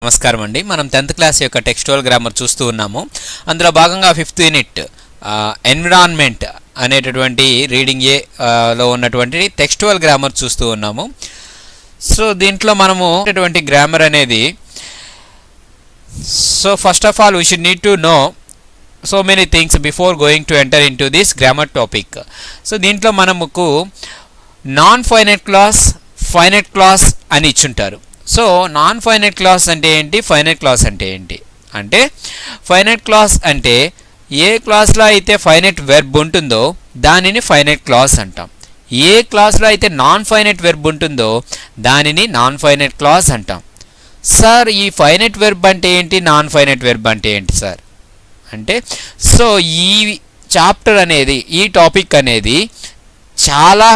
నమస్కారం అండి. మనం 10th క్లాస్ యొక్క టెక్స్టువల్ గ్రామర్ చూస్తూ ఉన్నాము. అందులో భాగంగా 5th యూనిట్ ఎన్విరాన్మెంట్ అనేటటువంటి రీడింగ్ లో ఉన్నటువంటి టెక్స్టువల్ గ్రామర్ చూస్తూ ఉన్నాము. సో దీంట్లో మనము ఉన్నటువంటి గ్రామర్ అనేది so first of all we should need to know so many things before going to enter in to this grammar topic. So దీంట్లో మనకు non finite class, finite class అని ఇచ్చుంటారు. So non finite class అంటే ఏంటి, finite class అంటే ఏంటి అంటే, finite class అంటే ఏ క్లాస్లో అయితే ఫైనైట్ వెర్బ్ ఉంటుందో దానిని ఫైనైట్ క్లాస్ అంటాం. ఏ క్లాస్లో అయితే నాన్ ఫైనైట్ వెర్బ్ ఉంటుందో దానిని నాన్ ఫైనైట్ క్లాస్ అంటాం. సార్ ఈ ఫైనైట్ వెర్బ్ అంటే ఏంటి, నాన్ ఫైనైట్ వెర్బ్ అంటే ఏంటి సార్ అంటే, సో ఈ చాప్టర్ అనేది, ఈ టాపిక్ అనేది చాలా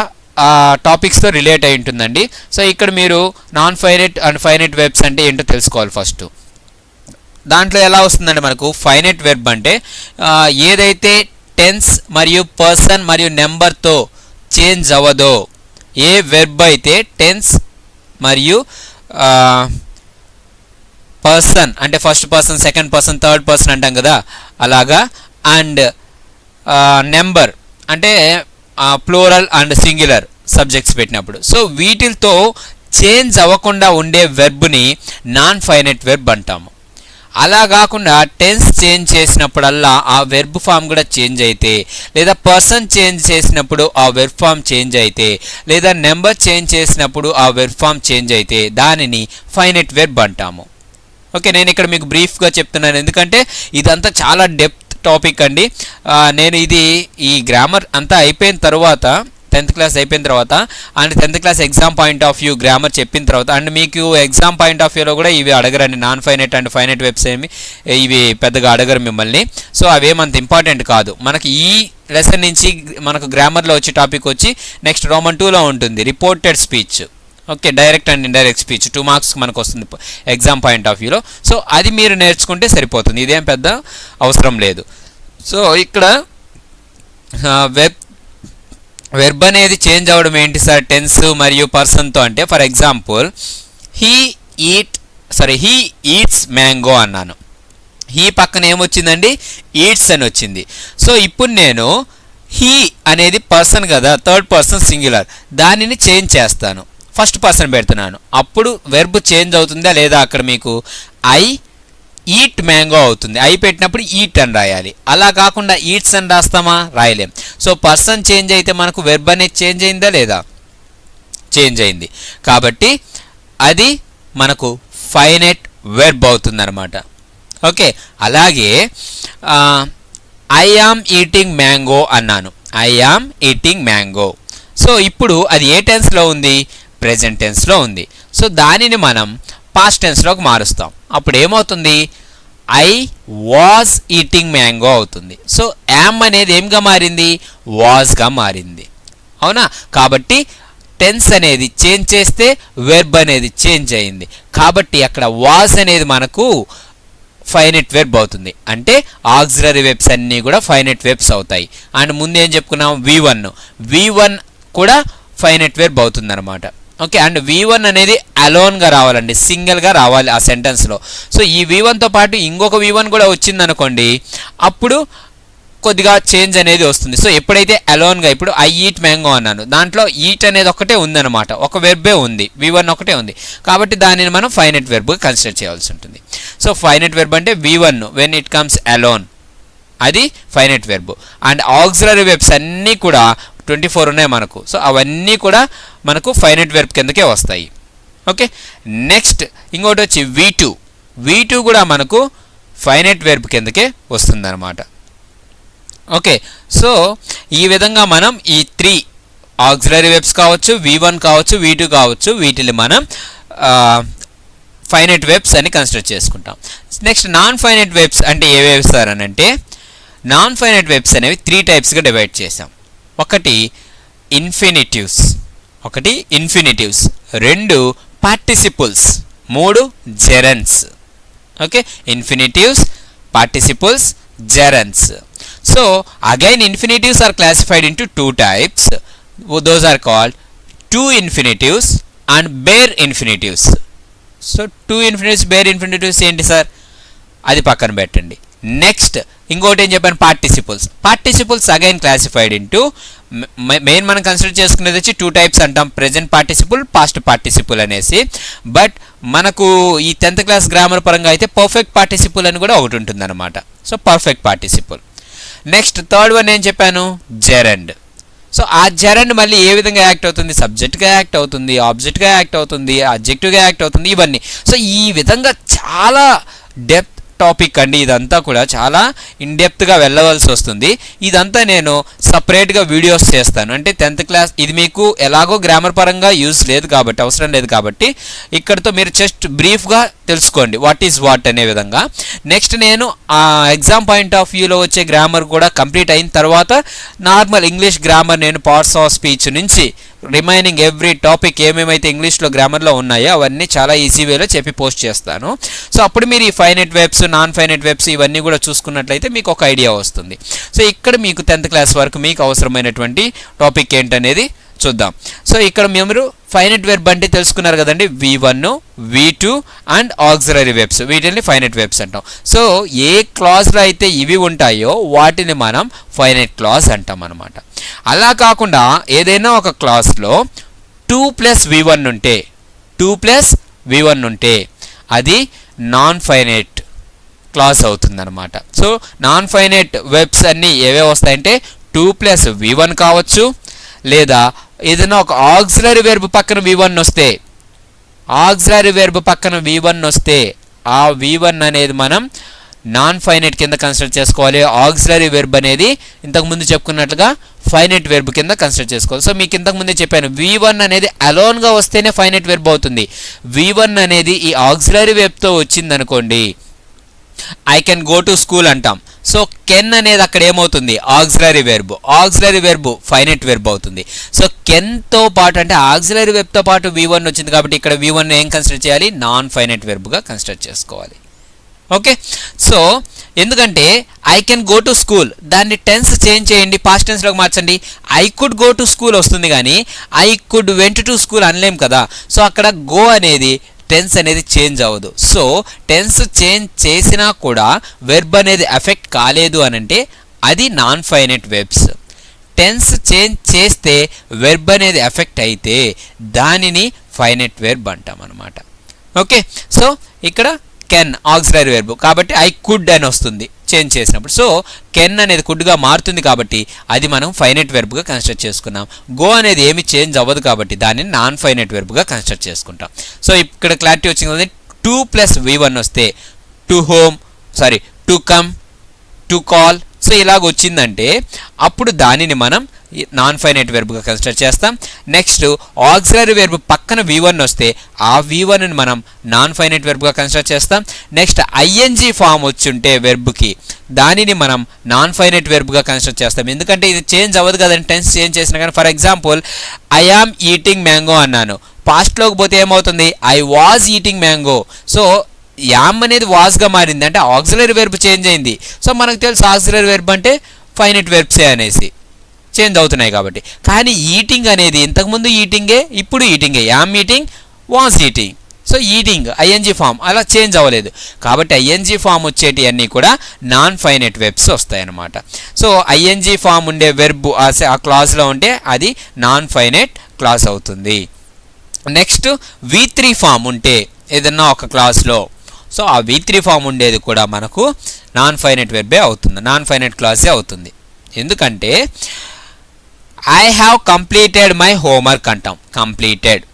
టాపిక్స్తో రిలేట్ అయి ఉంటుందండి. సో ఇక్కడ మీరు non finite and finite verbs అంటే ఏంటో తెలుసుకోవాలి. ఫస్ట్ దాంట్లో ఎలా వస్తుందంటే మనకు ఫైనైట్ వెర్బ్ అంటే ఏదైతే టెన్స్ మరియు పర్సన్ మరియు నెంబర్తో చేంజ్ అవ్వదో, ఏ వెర్బ్ అయితే టెన్స్ మరియు పర్సన్ అంటే first person, second person, third person అంటాం కదా, అలాగా, అండ్ నెంబర్ అంటే ప్లూరల్ అండ్ సింగులర్ సబ్జెక్ట్స్ పెట్టినప్పుడు, సో వీటితో చేంజ్ అవ్వకుండా ఉండే వెర్బ్ని నాన్ ఫైనైట్ వెర్బ్ అంటాము. అలా కాకుండా టెన్స్ చేంజ్ చేసినప్పుడల్లా ఆ వెర్బ్ ఫామ్ కూడా చేంజ్ అయితే, లేదా పర్సన్ చేంజ్ చేసినప్పుడు ఆ వెర్బ్ ఫామ్ చేంజ్ అయితే, లేదా నెంబర్ చేంజ్ చేసినప్పుడు ఆ వెర్బ్ ఫామ్ చేంజ్ అయితే దానిని ఫైనైట్ వెర్బ్ అంటాము. ఓకే, నేను ఇక్కడ మీకు బ్రీఫ్గా చెప్తున్నాను ఎందుకంటే ఇదంతా చాలా డెప్త్ టాపిక్ అండి. నేను ఈ గ్రామర్ అంతా అయిపోయిన తర్వాత, 10th క్లాస్ అయిపోయిన తర్వాత and 10th class exam point of view grammar చెప్పిన తర్వాత, అండ్ మీకు ఎగ్జామ్ పాయింట్ ఆఫ్ వ్యూలో కూడా ఇవి అడగరండి. Non finite and finite verbs ఇవి పెద్దగా అడగరు మిమ్మల్ని. సో అవేమంత ఇంపార్టెంట్ కాదు. మనకి ఈ లెసన్ నుంచి మనకు గ్రామర్లో వచ్చే టాపిక్ వచ్చి నెక్స్ట్ రోమన్ 2లో ఉంటుంది, reported speech. Okay, direct and indirect speech 2 marks మనకు వస్తుంది ఎగ్జామ్ పాయింట్ ఆఫ్ వ్యూలో. సో అది మీరు నేర్చుకుంటే సరిపోతుంది, ఇదేం పెద్ద అవసరం లేదు. సో ఇక్కడ వెర్బ్ అనేది చేంజ్ అవ్వడం ఏంటి సార్ టెన్స్ మరియు పర్సన్తో అంటే, for example he eats mango అన్నాను. హీ పక్కన ఏమొచ్చిందండి, ఈట్స్ అని వచ్చింది. సో ఇప్పుడు నేను హీ అనేది పర్సన్ కదా, థర్డ్ పర్సన్ సింగులర్, దానిని చేంజ్ చేస్తాను, ఫస్ట్ పర్సన్ పెడుతున్నాను. అప్పుడు వెర్బ్ చేంజ్ అవుతుందా లేదా, అక్కడ మీకు ఐ ఈట్ మ్యాంగో అవుతుంది. ఐ పెట్టినప్పుడు ఈట్ అని రాయాలి. అలా కాకుండా ఈట్స్ అని రాస్తామా, రాయలేం. సో పర్సన్ చేంజ్ అయితే మనకు వెర్బ్ అనేది చేంజ్ అయిందా లేదా, చేంజ్ అయింది. కాబట్టి అది మనకు ఫైనైట్ వెర్బ్ అవుతుందన్నమాట. ఓకే, అలాగే ఐ యామ్ ఈటింగ్ మ్యాంగో అన్నాను, I am eating mango. So ఇప్పుడు అది ఏ టెన్స్లో ఉంది, ప్రెజెంట్ టెన్స్లో ఉంది. సో దానిని మనం పాస్ట్ టెన్స్లోకి మారుస్తాం. అప్పుడు ఏమవుతుంది, ఐ వాజ్ ఈటింగ్ మ్యాంగో అవుతుంది. సో యామ్ అనేది ఏంగా మారింది, వాజ్గా మారింది. అవునా, కాబట్టి టెన్స్ అనేది చేంజ్ చేస్తే వెర్బ్ అనేది చేంజ్ అయింది. కాబట్టి అక్కడ వాజ్ అనేది మనకు ఫైనైట్ వెర్బ్ అవుతుంది. అంటే ఆక్సిలరీ వెర్బ్స్ అన్నీ కూడా ఫైనైట్ వెర్బ్స్ అవుతాయి. అండ్ ముందు ఏం చెప్పుకున్నాం, V1 కూడా ఫైనైట్ వెర్బ్ అవుతుంది అనమాట. ఓకే, అండ్ V1 అనేది అలోన్గా రావాలండి, సింగిల్గా రావాలి ఆ సెంటెన్స్లో. సో ఈ V1తో పాటు ఇంకొక V1 కూడా వచ్చిందనుకోండి, అప్పుడు కొద్దిగా చేంజ్ అనేది వస్తుంది. సో ఎప్పుడైతే అలోన్గా, ఇప్పుడు ఐ ఈట్ మ్యాంగో అన్నాను, దాంట్లో ఈట్ అనేది ఒకటే ఉందన్నమాట, ఒక వెర్బే ఉంది, V1 ఒకటే ఉంది. కాబట్టి దానిని మనం ఫైనైట్ వెర్బ్గా కన్సిడర్ చేయాల్సి ఉంటుంది. సో ఫైనైట్ వెర్బ్ అంటే V1 when it comes alone, అది finite verb. And auxiliary verbs అన్నీ కూడా 24 ఉన్నాయి మనకు. సో అవన్నీ కూడా మనకు ఫైనైట్ వెర్బ్ కిందకే వస్తాయి. ఓకే, నెక్స్ట్ ఇంకోటి వచ్చి V2 కూడా మనకు ఫైనైట్ వెర్బ్ కిందకే వస్తుందన్నమాట. ఓకే, సో ఈ విధంగా మనం ఈ 3 ఆక్సిలరీ వెర్బ్స్ కావచ్చు, V1 కావచ్చు, V2 కావచ్చు, వీటిని మనం ఫైనైట్ వెర్బ్స్ అని కన్సిడర్ చేసుకుంటాం. నెక్స్ట్ నాన్ ఫైనైట్ వెర్బ్స్ అంటే ఏవేవి సార్ అని అంటే, నాన్ ఫైనైట్ వెర్బ్స్ అనేవి 3 టైప్స్గా డివైడ్ చేసాం. ఒకటి infinitives, 2 participles, 3 gerunds. Okay, infinitives, participles, gerunds. So again infinitives are classified into 2 types. Those are called true infinitives and bare infinitives. So to infinitives bare infinitives ఏంటి sir, అది పక్కన పెట్టండి. Next ఇంకోటి ఏం చెప్పాను, participles again classified into main మనం consider చేసుకునేది వచ్చి 2 టైప్స్ అంటాం, ప్రెజెంట్ పార్టిసిపుల్, పాస్ట్ పార్టిసిపుల్ అనేసి. బట్ మనకు ఈ 10th క్లాస్ గ్రామర్ పరంగా అయితే పర్ఫెక్ట్ పార్టిసిపుల్ అని కూడా ఒకటి ఉంటుంది అనమాట. So perfect participle. Next third one ఏం చెప్పాను, జెరండ్. సో ఆ జెరండ్ మళ్ళీ ఏ విధంగా యాక్ట్ అవుతుంది, సబ్జెక్ట్గా యాక్ట్ అవుతుంది, ఆబ్జెక్ట్గా యాక్ట్ అవుతుంది, అడ్జెక్టివ్గా యాక్ట్ అవుతుంది, ఇవన్నీ. సో ఈ విధంగా చాలా డెప్త్ టాపిక్ అండి, ఇదంతా కూడా చాలా ఇన్డెప్త్గా వెళ్ళవలసి వస్తుంది. ఇదంతా నేను సపరేట్గా వీడియోస్ చేస్తాను. అంటే 10th క్లాస్ ఇది మీకు ఎలాగో గ్రామర్ పరంగా యూజ్ లేదు కాబట్టి, అవసరం లేదు కాబట్టి ఇక్కడతో మీరు జస్ట్ బ్రీఫ్గా తెలుసుకోండి వాట్ ఈజ్ వాట్ అనే విధంగా. నెక్స్ట్ నేను ఆ ఎగ్జామ్ పాయింట్ ఆఫ్ వ్యూలో వచ్చే గ్రామర్ కూడా కంప్లీట్ అయిన తర్వాత నార్మల్ ఇంగ్లీష్ గ్రామర్ నేను పార్ట్స్ ఆఫ్ స్పీచ్ నుంచి రిమైనింగ్ ఎవ్రీ టాపిక్ ఏమేమైతే ఇంగ్లీష్లో గ్రామర్లో ఉన్నాయో అవన్నీ చాలా ఈజీ వేలో చెప్పి పోస్ట్ చేస్తాను. సో అప్పుడు మీరు ఈ finite verbs, non finite verbs ఇవన్నీ కూడా చూసుకున్నట్లయితే మీకు ఒక ఐడియా వస్తుంది. సో ఇక్కడ మీకు 10th క్లాస్ వరకు మీకు అవసరమైనటువంటి టాపిక్ ఏంటనేది చూద్దాం. సో ఇక్కడ మీరు ఫైనైట్ వెర్బ్ అంటే తెలుసుకున్నారు కదండి, V1, V2 and auxiliary verbs, వీటిని ఫైనైట్ వెబ్స్ అంటాం. సో ఏ క్లాజ్లో అయితే ఇవి ఉంటాయో వాటిని మనం ఫైనైట్ క్లాజ్ అంటాం అనమాట. అలా కాకుండా ఏదైనా ఒక క్లాస్లో 2+V1 ఉంటే, 2+V1 ఉంటే అది నాన్ ఫైనైట్ క్లాజ్ అవుతుందన్నమాట. సో నాన్ ఫైనైట్ వెబ్స్ అన్నీ ఏవే వస్తాయంటే 2+V1 కావచ్చు, లేదా ఏదైనా ఒక ఆక్సిలరీ వెర్బ్ పక్కన V1 వస్తే, ఆక్సిలరీ వెర్బ్ పక్కన V1 వస్తే ఆ V1 అనేది మనం నాన్ ఫైనైట్ కింద కన్సిడర్ చేసుకోవాలి. ఆక్సిలరీ వెర్బ్ అనేది ఇంతకుముందు చెప్పుకున్నట్లుగా ఫైనైట్ వెర్బ్ కింద కన్సిడర్ చేసుకోవాలి. సో మీకు ఇంతకుముందే చెప్పాను, V1 అనేది అలోన్గా వస్తేనే ఫైనైట్ వెర్బ్ అవుతుంది. V1 అనేది ఈ ఆక్సిలరీ వెర్బ్తో వచ్చిందనుకోండి, I can go to school అంటాం. సో కెన్ అనేది అక్కడ ఏమవుతుంది, auxiliary verb. Auxiliary verb finite verb అవుతుంది. సో కెన్తో పాటు అంటే ఆక్సిలరీ వెర్బ్తో పాటు V1 వచ్చింది కాబట్టి ఇక్కడ V1 ఏం కన్సిడర్ చేయాలి, నాన్ ఫైనైట్ వెర్బ్గా కన్సిడర్ చేసుకోవాలి. ఓకే, సో ఎందుకంటే I can go to school, దాన్ని టెన్స్ చేంజ్ చేయండి, పాస్ట్ టెన్స్లోకి మార్చండి. I could go to school వస్తుంది కానీ I could went to school అనలేం కదా. సో అక్కడ గో అనేది టెన్స్ అనేది చేంజ్ అవ్వదు. సో టెన్స్ చేంజ్ చేసినా కూడా వెర్బ్ అనేది ఎఫెక్ట్ కాలేదు అని అంటే అది non finite verbs. Tense change చేస్తే వెర్బ్ అనేది ఎఫెక్ట్ అయితే దానిని ఫైనైట్ వెర్బ్ అంటాం అనమాట. ఓకే, సో ఇక్కడ కెన్ ఆక్సిలరీ వెర్బ్ కాబట్టి ఐ కుడ్ అని వస్తుంది చేంజ్ చేసినప్పుడు. సో కెన్ అనేది కుడ్గా మారుతుంది కాబట్టి అది మనం ఫైనైట్ వెర్బ్గా కన్సిడర్ చేసుకున్నాం. గో అనేది ఏమి చేంజ్ అవ్వదు కాబట్టి దానిని నాన్ ఫైనైట్ వెర్బ్గా కన్సిడర్ చేసుకుంటాం. సో ఇక్కడ క్లారిటీ వచ్చింది. 2+V1 వస్తే to home, to come, to call, so ఇలాగ వచ్చిందంటే అప్పుడు దానిని మనం నాన్ ఫైనైట్ వెర్బ్గా కన్సిడర్ చేస్తాం. నెక్స్ట్ ఆక్సిలరీ వెర్బ్ పక్కన V1 వస్తే ఆ V1ని మనం నాన్ ఫైనైట్ వెర్బ్గా కన్సిడర్ చేస్తాం. నెక్స్ట్ ఐఎన్జీ ఫామ్ వచ్చుంటే వెర్బ్కి దానిని మనం నాన్ ఫైనైట్ వెర్బ్గా కన్సిడర్ చేస్తాం. ఎందుకంటే ఇది చేంజ్ అవ్వదు కదండి టెన్స్ చేంజ్ చేసినా కానీ. For example I am eating mango అన్నాను, పాస్ట్లోకి పోతే ఏమవుతుంది, I was eating mango. So yam అనేది వాజ్గా మారింది అంటే ఆక్సిలరీ వెర్బ్ చేంజ్ అయింది. సో మనకు తెలుసు ఆక్సిలరీ వెర్బ్ అంటే ఫైనైట్ వెర్బ్సే అనేసి చేంజ్ అవుతున్నాయి కాబట్టి. కానీ ఈటింగ్ అనేది ఇంతకుముందు ఈటింగే, ఇప్పుడు ఈటింగే. Am eating, was eating. So eating ING form అలా చేంజ్ అవ్వలేదు కాబట్టి ఐఎన్జీ ఫామ్ వచ్చేటి అన్నీ కూడా నాన్ ఫైనైట్ వెర్బ్స్ వస్తాయి అన్నమాట. సో ఐఎన్జీ ఫామ్ ఉండే వెర్బ్ ఆ క్లాజ్లో ఉంటే అది నాన్ ఫైనైట్ క్లాజ్ అవుతుంది. నెక్స్ట్ V3 ఫామ్ ఉంటే ఏదన్నా ఒక క్లాస్లో, సో ఆ V3 ఫామ్ ఉండేది కూడా మనకు నాన్ ఫైనైట్ వెర్బే అవుతుంది, నాన్ ఫైనైట్ క్లాజే అవుతుంది. ఎందుకంటే I have completed my homework అంటాం, కంప్లీటెడ్.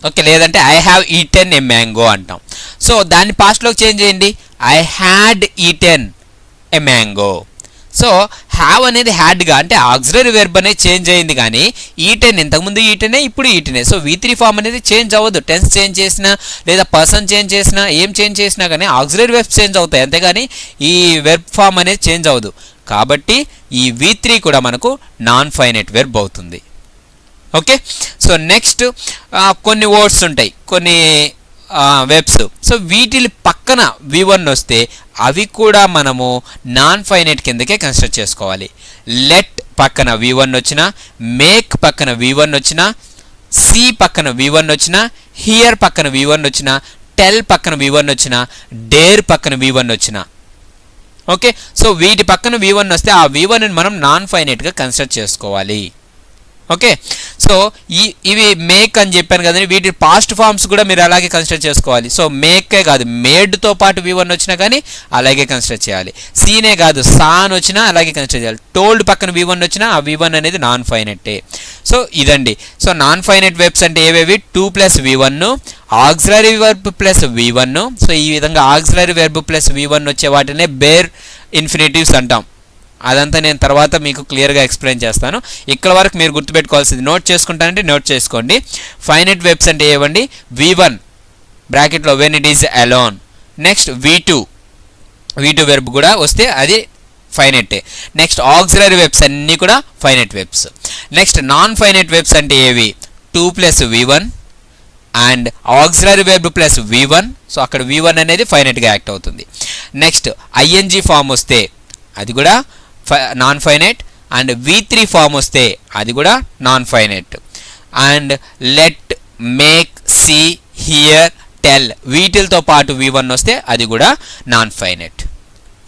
ఓకే, లేదంటే I have eaten A mango అంటాం. సో దాన్ని పాస్ట్లోకి చేంజ్ చేయండి, I had eaten A mango. So have అనేది హ్యాడ్గా అంటే ఆక్సిలరీ వెర్బ్ అనేది చేంజ్ అయింది కానీ ఈటెన్ ఇంతకుముందు ఈటెనే ఇప్పుడు ఈటెనే. సో V3 ఫామ్ అనేది చేంజ్ అవ్వదు. టెన్స్ చేంజ్ చేసినా లేదా పర్సన్ చేంజ్ చేసినా ఏం చేంజ్ చేసినా కానీ ఆక్సిలరీ వెర్బ్స్ చేంజ్ అవుతాయి, అంతేగాని ఈ వెర్బ్ ఫామ్ అనేది చేంజ్ అవ్వదు. కాబట్టి ఈ V3 కూడా మనకు నాన్ ఫైనైట్ వెర్బ్ అవుతుంది. ఓకే, సో నెక్స్ట్ కొన్ని వర్డ్స్ ఉంటాయి, కొన్ని వెబ్స్. సో వీటి పక్కన V1 వస్తే అవి కూడా మనము నాన్ ఫైనైట్ కిందకే కన్సిడర్ చేసుకోవాలి. లెట్ పక్కన V1 వచ్చినా, మేక్ పక్కన V1 వచ్చినా, సీ పక్కన v1 వచ్చినా, హియర్ పక్కన v1 వచ్చినా, టెల్ పక్కన v1 వచ్చినా, డేర్ పక్కన v1 వచ్చినా. ఓకే, సో వీటి పక్కన v1 వస్తే ఆ v1ని మనం నాన్ ఫైనైట్గా కన్సిడర్ చేసుకోవాలి. ఓకే, సో ఇవి మేక్ అని చెప్పాను కదండి, వీటి పాస్ట్ ఫామ్స్ కూడా మీరు అలాగే కన్సిడర్ చేసుకోవాలి. సో మేకే కాదు, మేడ్తో పాటు v1 వచ్చినా కానీ అలాగే కన్సిడర్ చేయాలి. సీనే కాదు, సాన్ వచ్చినా అలాగే కన్సిడర్ చేయాలి. టోల్డ్ పక్కన v1 వచ్చినా ఆ v1 అనేది నాన్ ఫైనైటే. సో ఇదండి. సో నాన్ ఫైనైట్ వెర్బ్స్ అంటే ఏవేవి? 2 + v1, auxiliary verb plus v1. So ఈ విధంగా ఆక్సిలరీ వెర్బ్ ప్లస్ v1 వచ్చే వాటినే బేర్ ఇన్ఫినిటివ్స్ అంటాం. అదంతా నేను తర్వాత మీకు క్లియర్గా ఎక్స్ప్లెయిన్ చేస్తాను. ఇక్కడ వరకు మీరు గుర్తుపెట్టుకోవాల్సింది, నోట్ చేసుకుంటానంటే నోట్ చేసుకోండి. ఫైనైట్ వెర్బ్స్ అంటే ఏవండి? v1 బ్రాకెట్లో when it is alone. Next v2 verb కూడా వస్తే అది ఫైనైటే. నెక్స్ట్ ఆక్సిలరీ వెర్బ్స్ అన్నీ కూడా finite verbs. Next non finite verbs అంటే ఏవి? 2 + v1 and auxiliary verb plus v1. So అక్కడ v1 అనేది ఫైనైట్గా యాక్ట్ అవుతుంది. నెక్స్ట్ ing ఫామ్ వస్తే అది కూడా non finite. And v3 form వస్తే అది కూడా non finite. And let, make, see, hear, tell వీటితో పాటు v1 వస్తే అది కూడా నాన్ ఫైనైట్.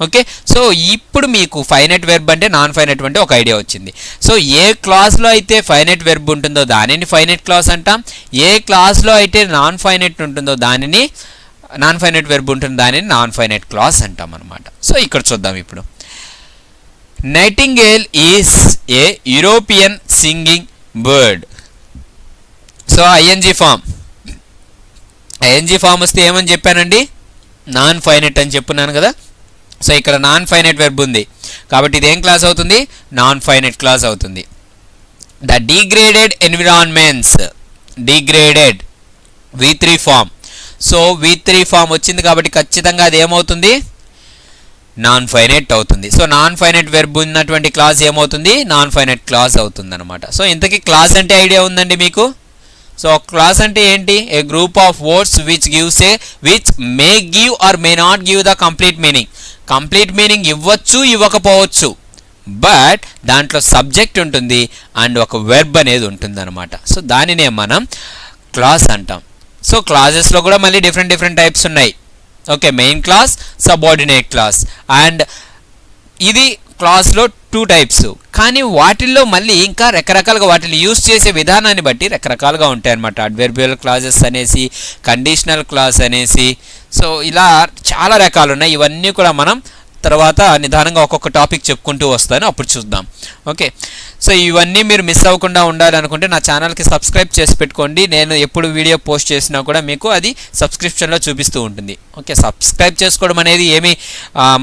ఓకే, సో ఇప్పుడు మీకు ఫైనైట్ వెర్బ్ అంటే నాన్ ఫైనైట్ అంటే ఒక ఐడియా వచ్చింది. సో ఏ క్లాస్లో అయితే ఫైనైట్ వెర్బ్ ఉంటుందో దానిని ఫైనైట్ క్లాస్ అంటాం. ఏ క్లాస్లో అయితే నాన్ ఫైనైట్ ఉంటుందో దానిని, నాన్ ఫైనైట్ వెర్బ్ ఉంటుందో దానిని నాన్ ఫైనైట్ క్లాస్ అంటాం అనమాట. సో ఇక్కడ చూద్దాం ఇప్పుడు. Nightingale is a European singing bird. So ing form వస్తే ఏమని చెప్పానండి? నాన్ ఫైనైట్ అని చెప్పున్నాను కదా. సో ఇక్కడ నాన్ ఫైనైట్ వెర్బ్ ఉంది కాబట్టి ఇది ఏం క్లాస్ అవుతుంది? నాన్ ఫైనైట్ క్లాస్ అవుతుంది. The degraded environments, degraded v3 form. So v3 form వచ్చింది కాబట్టి ఖచ్చితంగా అది ఏమవుతుంది? నాన్ ఫైనైట్ అవుతుంది. సో నాన్ ఫైనైట్ వెర్బ్ ఉన్నటువంటి క్లాస్ ఏమవుతుంది? నాన్ ఫైనైట్ క్లాస్ అవుతుంది అనమాట. సో ఇంతకీ క్లాస్ అంటే ఐడియా ఉందండి మీకు? సో క్లాస్ అంటే ఏంటి? A group of words which may give or may not give the complete meaning. Complete meaning ఇవ్వచ్చు, ఇవ్వకపోవచ్చు, బట్ దాంట్లో సబ్జెక్ట్ ఉంటుంది అండ్ ఒక వెర్బ్ అనేది ఉంటుంది అనమాట. సో దానినే మనం క్లాస్ అంటాం. సో క్లాజెస్లో కూడా మళ్ళీ డిఫరెంట్ టైప్స్ ఉన్నాయి. Okay, main class, subordinate class. And ఇది క్లాస్లో 2 టైప్స్. కానీ వాటిల్లో మళ్ళీ ఇంకా రకరకాలుగా వాటిని యూస్ చేసే విధానాన్ని బట్టి రకరకాలుగా ఉంటాయి అన్నమాట. అడ్వర్బియల్ క్లాజెస్ అనేసి, కండిషనల్ క్లాస్ అనేసి, సో ఇలా చాలా రకాలు ఉన్నాయి. ఇవన్నీ కూడా మనం తర్వాత నిదానంగా ఒక్కొక్క టాపిక్ చెప్పుకుంటూ వస్తాను, అప్పుడు చూద్దాం. ఓకే, సో ఇవన్నీ మీరు మిస్ అవ్వకుండా ఉండాలనుకుంటే నా ఛానల్కి సబ్స్క్రైబ్ చేసి పెట్టుకోండి. నేను ఎప్పుడు వీడియో పోస్ట్ చేసినా కూడా మీకు అది సబ్స్క్రిప్షన్లో చూపిస్తూ ఉంటుంది. ఓకే, సబ్స్క్రైబ్ చేసుకోవడం అనేది ఏమి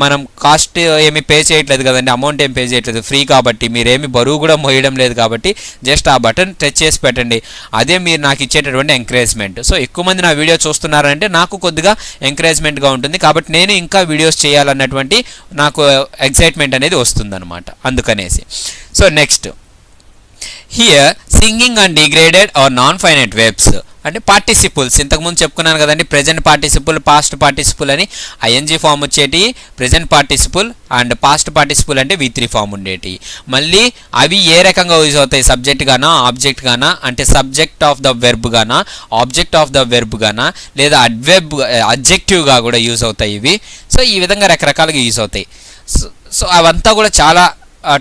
మనం కాస్ట్ ఏమి పే చేయట్లేదు కదండి, అమౌంట్ ఏం పే చేయట్లేదు, ఫ్రీ కాబట్టి మీరేమి బరువు కూడా మోయడం లేదు కాబట్టి జస్ట్ ఆ బటన్ టచ్ చేసి పెట్టండి. అదే మీరు నాకు ఇచ్చేటటువంటి ఎంకరేజ్మెంట్. సో ఎక్కువ మంది నా వీడియో చూస్తున్నారంటే నాకు కొద్దిగా ఎంకరేజ్మెంట్గా ఉంటుంది కాబట్టి నేను ఇంకా వీడియోస్ చేయాలన్నటువంటి నాకు ఎక్సైట్మెంట్ అనేది వస్తుందన్నమాట, అందుకనేసి. So next here singing and degraded are non finite verbs అంటే పార్టిసిపుల్స్. ఇంతకుముందు చెప్పుకున్నాను కదండి, ప్రెజెంట్ పార్టిసిపుల్, పాస్ట్ పార్టిసిపుల్ అని. ing ఫామ్ వచ్చేటి present participle and past participle అంటే v3 ఫామ్ ఉండేటి. మళ్ళీ అవి ఏ రకంగా యూజ్ అవుతాయి? సబ్జెక్ట్ గానా, ఆబ్జెక్ట్ గానా, అంటే సబ్జెక్ట్ ఆఫ్ ద వెర్బ్ గానా, ఆబ్జెక్ట్ ఆఫ్ ద వెర్బ్ గానా, లేదా అడ్జెక్టివ్గా కూడా యూజ్ అవుతాయి ఇవి. సో ఈ విధంగా రకరకాలుగా యూజ్ అవుతాయి. సో అవంతా కూడా చాలా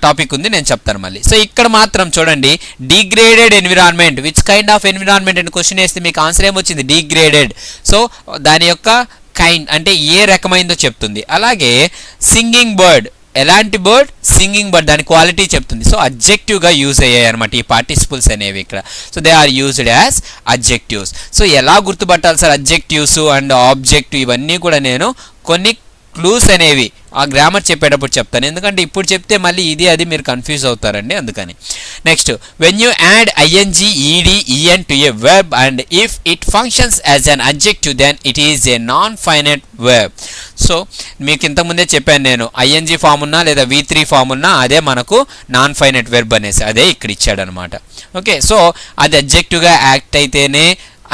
టాపిక్ ఉంది, నేను చెప్తాను మళ్ళీ. సో ఇక్కడ మాత్రం చూడండి, degraded environment, which kind of environment అని క్వశ్చన్ వేస్తే మీకు ఆన్సర్ ఏమొచ్చింది? డిగ్రేడెడ్. సో దాని యొక్క కైండ్ అంటే ఏ రకమైందో చెప్తుంది. అలాగే సింగింగ్ బర్డ్, ఎలాంటి బర్డ్? సింగింగ్ బర్డ్, దాని క్వాలిటీ చెప్తుంది. సో అడ్జెక్టివ్గా యూజ్ అయ్యాయి అనమాట ఈ పార్టిసిపుల్స్ అనేవి ఇక్కడ. So they are used as adjectives. So ఎలా గుర్తుపట్టాలి సార్ అడ్జెక్టివ్స్ అండ్ ఆబ్జెక్టివ్? ఇవన్నీ కూడా నేను కొన్ని క్లూస్ అనేవి ఆ గ్రామర్ చెప్పేటప్పుడు చెప్తాను, ఎందుకంటే ఇప్పుడు చెప్తే మళ్ళీ ఇది అది మీరు కన్ఫ్యూజ్ అవుతారండి, అందుకని. Next, when you add ing, ed, en to a verb and if it functions as an adjective then it is a non finite verb. So మీకు ఇంతకుముందే చెప్పాను నేను, ing ఫామ్ ఉన్నా లేదా v3 ఫామ్ ఉన్నా అదే మనకు నాన్ ఫైనైట్ వెర్బ్ అనేసి అదే ఇక్కడ ఇచ్చాడనమాట. ఓకే, సో అది అడ్జెక్టివ్గా యాక్ట్ అయితేనే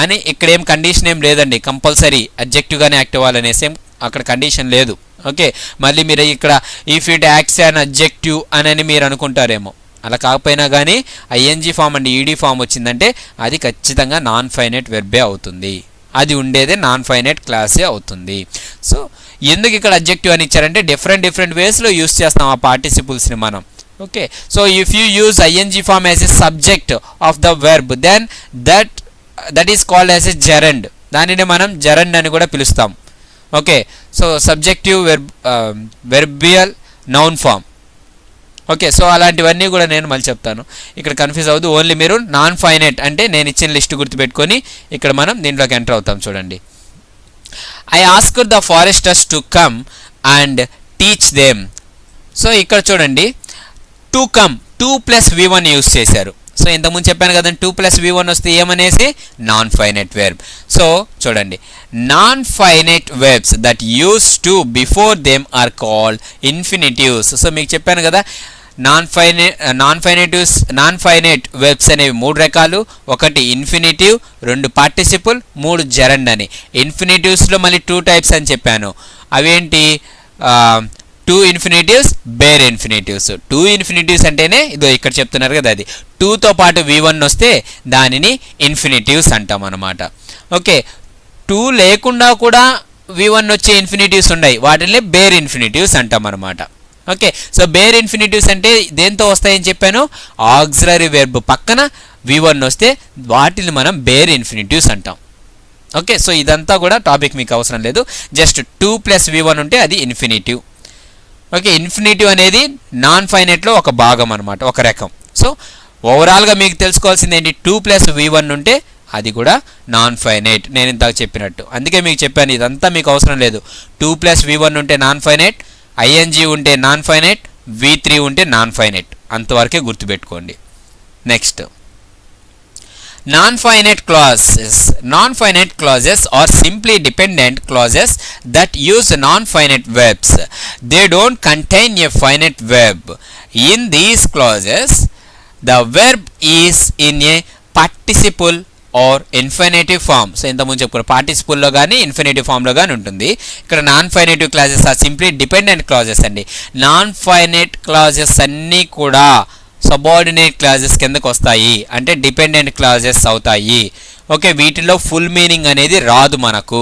అని ఇక్కడ ఏం కండిషన్ ఏం లేదండి, కంపల్సరీ అడ్జెక్టివ్గానే యాక్ట్ అవ్వాలనేసి అక్కడ కండిషన్ లేదు. ఓకే, మళ్ళీ మీరు ఇక్కడ if it acts an adjective అని మీరు అనుకుంటారేమో, అలా కాకపోయినా కానీ ING form and ED form వచ్చిందంటే అది ఖచ్చితంగా నాన్ ఫైనైట్ వెర్బే అవుతుంది, అది ఉండేదే నాన్ ఫైనైట్ క్లాసే అవుతుంది. సో ఎందుకు ఇక్కడ అడ్జెక్టివ్ అని ఇచ్చారంటే డిఫరెంట్ వేస్లో యూస్ చేస్తాం ఆ పార్టిసిపుల్స్ని మనం. Okay, so if you use ING form as a subject of the verb then that is called as a gerund, దానిని మనం జెరండ్ అని కూడా పిలుస్తాం. Okay, so subjective verbal noun form. Okay, so అలాంటివన్నీ కూడా నేను మళ్ళీ చెప్తాను, ఇక్కడ కన్ఫ్యూజ్ అవ్వదు. ఓన్లీ మీరు నాన్ ఫైనైట్ అంటే నేను ఇచ్చిన లిస్ట్ గుర్తుపెట్టుకొని ఇక్కడ మనం దీంట్లోకి ఎంటర్ అవుతాం. చూడండి, I asked the foresters to come and teach them. So ఇక్కడ చూడండి, టు కమ్ 2+V1 యూస్ చేశారు. సో ఇంతకుముందు చెప్పాను కదండి 2+V1 వస్తే ఏమనేసి నాన్ ఫైనైట్ వెర్బ్. సో చూడండి, non finite verbs that use to before them are called infinitives. So మీకు చెప్పాను కదా నాన్ ఫైనైట్ వెర్బ్స్ అనేవి 3 రకాలు, ఒకటి ఇన్ఫినిటివ్, 2 పార్టిసిపుల్, 3 జెరండ్ అని. ఇన్ఫినిటివ్స్లో మళ్ళీ 2 టైప్స్ అని చెప్పాను, అవేంటి 2 ఇన్ఫినిటివ్స్, బేర్ ఇన్ఫినిటివ్స్. 2 ఇన్ఫినిటివ్స్ అంటేనే ఇదో ఇక్కడ చెప్తున్నారు కదా, అది 2తో పాటు V1 వస్తే దానిని ఇన్ఫినిటివ్స్ అంటాం అన్నమాట. ఓకే, 2 లేకుండా కూడా V1 వచ్చే ఇన్ఫినిటివ్స్ ఉన్నాయి, వాటిని బేర్ ఇన్ఫినిటివ్స్ అంటాం అన్నమాట. ఓకే, సో బేర్ ఇన్ఫినిటివ్స్ అంటే దేంతో వస్తాయని చెప్పాను, ఆక్సిలరీ వెర్బ్ పక్కన V1 వస్తే వాటిని మనం బేర్ ఇన్ఫినిటివ్స్ అంటాం. ఓకే, సో ఇదంతా కూడా టాపిక్ మీకు అవసరం లేదు, జస్ట్ 2+V1 ఉంటే అది ఇన్ఫినిటివ్. ఓకే, ఇన్ఫినిటివ్ అనేది నాన్ ఫైనైట్లో ఒక భాగం అనమాట, ఒక రకం. సో ఓవరాల్గా మీకు తెలుసుకోవాల్సింది ఏంటి, 2+V1 ఉంటే అది కూడా నాన్ ఫైనైట్, నేను ఇందాక చెప్పినట్టు. అందుకే మీకు చెప్పాను ఇదంతా మీకు అవసరం లేదు. 2+V1 ఉంటే నాన్ ఫైనైట్, ఐఎన్జీ ఉంటే నాన్ ఫైనైట్, V3 ఉంటే నాన్ ఫైనైట్, అంతవరకే గుర్తుపెట్టుకోండి. Next, non-finite clauses are simply dependent clauses that use non-finite verbs. They don't contain a finite verb. In these clauses, the verb is in a participle or infinitive form. So ఇంతకుముందు చెప్పుకున్న పార్టిసిపుల్లో కానీ infinitive ఫామ్లో కానీ ఉంటుంది. ఇక్కడ non finite clauses or simply dependent clauses అండి. Non finite clauses అన్నీ కూడా సబార్డినేట్ క్లాజెస్ కిందకు వస్తాయి, అంటే డిపెండెంట్ క్లాజెస్ అవుతాయి. ఓకే, వీటిలో ఫుల్ మీనింగ్ అనేది రాదు మనకు.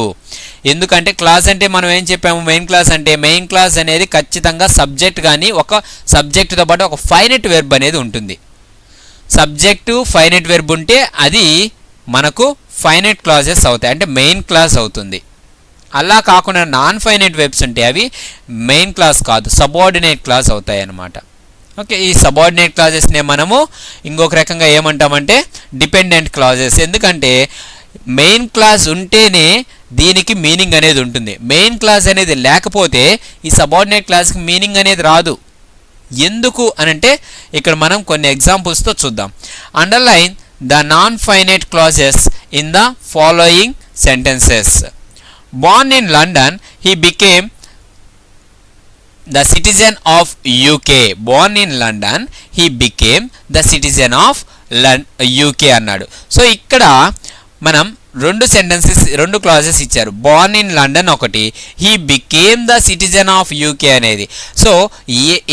ఎందుకంటే క్లాస్ అంటే మనం ఏం చెప్పాము, మెయిన్ క్లాస్ అంటే మెయిన్ క్లాస్ అనేది ఖచ్చితంగా సబ్జెక్ట్ కానీ ఒక సబ్జెక్టుతో పాటు ఒక ఫైనైట్ వెర్బ్ అనేది ఉంటుంది. సబ్జెక్టు ఫైనైట్ వెర్బ్ ఉంటే అది మనకు ఫైనైట్ క్లాజెస్ అవుతాయి, అంటే మెయిన్ క్లాస్ అవుతుంది. అలా కాకుండా నాన్ ఫైనైట్ వెర్బ్స్ ఉంటే అవి మెయిన్ క్లాస్ కాదు, సబార్డినేట్ క్లాస్ అవుతాయి అన్నమాట. ఓకే, ఈ సబార్డినేట్ క్లాజెస్నే మనము ఇంకొక రకంగా ఏమంటామంటే డిపెండెంట్ క్లాజెస్. ఎందుకంటే మెయిన్ క్లాస్ ఉంటేనే దీనికి మీనింగ్ అనేది ఉంటుంది, మెయిన్ క్లాస్ అనేది లేకపోతే ఈ సబార్డినేట్ క్లాస్కి మీనింగ్ అనేది రాదు. ఎందుకు అనంటే ఇక్కడ మనం కొన్ని ఎగ్జాంపుల్స్తో చూద్దాం. Underline the non finite clauses in the following sentences. Born in London, he became the citizen of UK. Born in London, he became the citizen of UK అన్నాడు. సో ఇక్కడ మనం రెండు క్లాజెస్ ఇచ్చారు. బోర్న్ ఇన్ లండన్ ఒకటి, he became the citizen of UK అనేది. So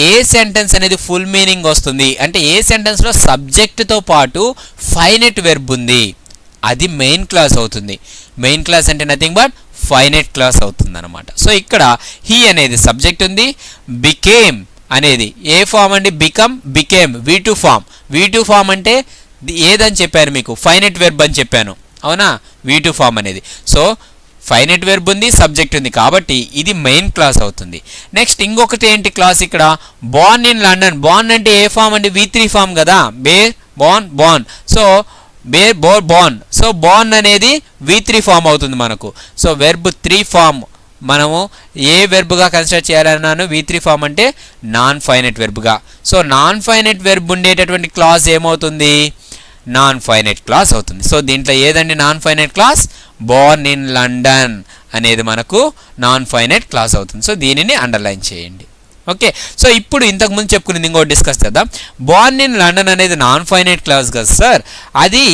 ఏ sentence అనేది full meaning వస్తుంది అంటే ఏ సెంటెన్స్లో సబ్జెక్ట్తో పాటు ఫైనైట్ వెర్బ్ ఉంది, అది మెయిన్ క్లాస్ అవుతుంది. మెయిన్ క్లాస్ అంటే నథింగ్ బట్ ఫైనైట్ క్లాస్ అవుతుంది అనమాట. సో ఇక్కడ హీ అనేది సబ్జెక్ట్ ఉంది, బికేమ్ అనేది ఏ ఫామ్ అండి, became V2 form. V2 form అంటే ఏదని చెప్పాను మీకు, ఫైనైట్ వెర్బ్ అని చెప్పాను అవునా, V2 ఫామ్ అనేది. సో ఫైనైట్ వెర్బ్ ఉంది, సబ్జెక్ట్ ఉంది, కాబట్టి ఇది మెయిన్ క్లాస్ అవుతుంది. నెక్స్ట్ ఇంకొకటి ఏంటి క్లాస్ ఇక్కడ, బోర్న్ ఇన్ లండన్. బోర్న్ అంటే ఏ ఫామ్ అండి, V3 ఫామ్ కదా, Born. So Born. So Born అనేది V3 ఫామ్ అవుతుంది మనకు. సో వెర్బ్ 3 ఫామ్ మనము ఏ వెర్బ్గా కన్సిడర్ చేయాలన్నాను, V3 ఫామ్ అంటే నాన్ ఫైనైట్ వెర్బ్గా. సో నాన్ ఫైనైట్ వెర్బ్ ఉండేటటువంటి క్లాస్ ఏమవుతుంది, నాన్ ఫైనైట్ క్లాస్ అవుతుంది. సో దీంట్లో ఏదండి non finite clause, born in London అనేది మనకు నాన్ ఫైనైట్ క్లాస్ అవుతుంది. సో దీనిని అండర్లైన్ చేయండి. ఓకే, సో ఇప్పుడు ఇంతకుముందు చెప్పుకునేది ఇంకోటి డిస్కస్ చేద్దాం. బోర్న్ ఇన్ లండన్ అనేది నాన్ ఫైనైట్ క్లాస్ కదా సార్, అది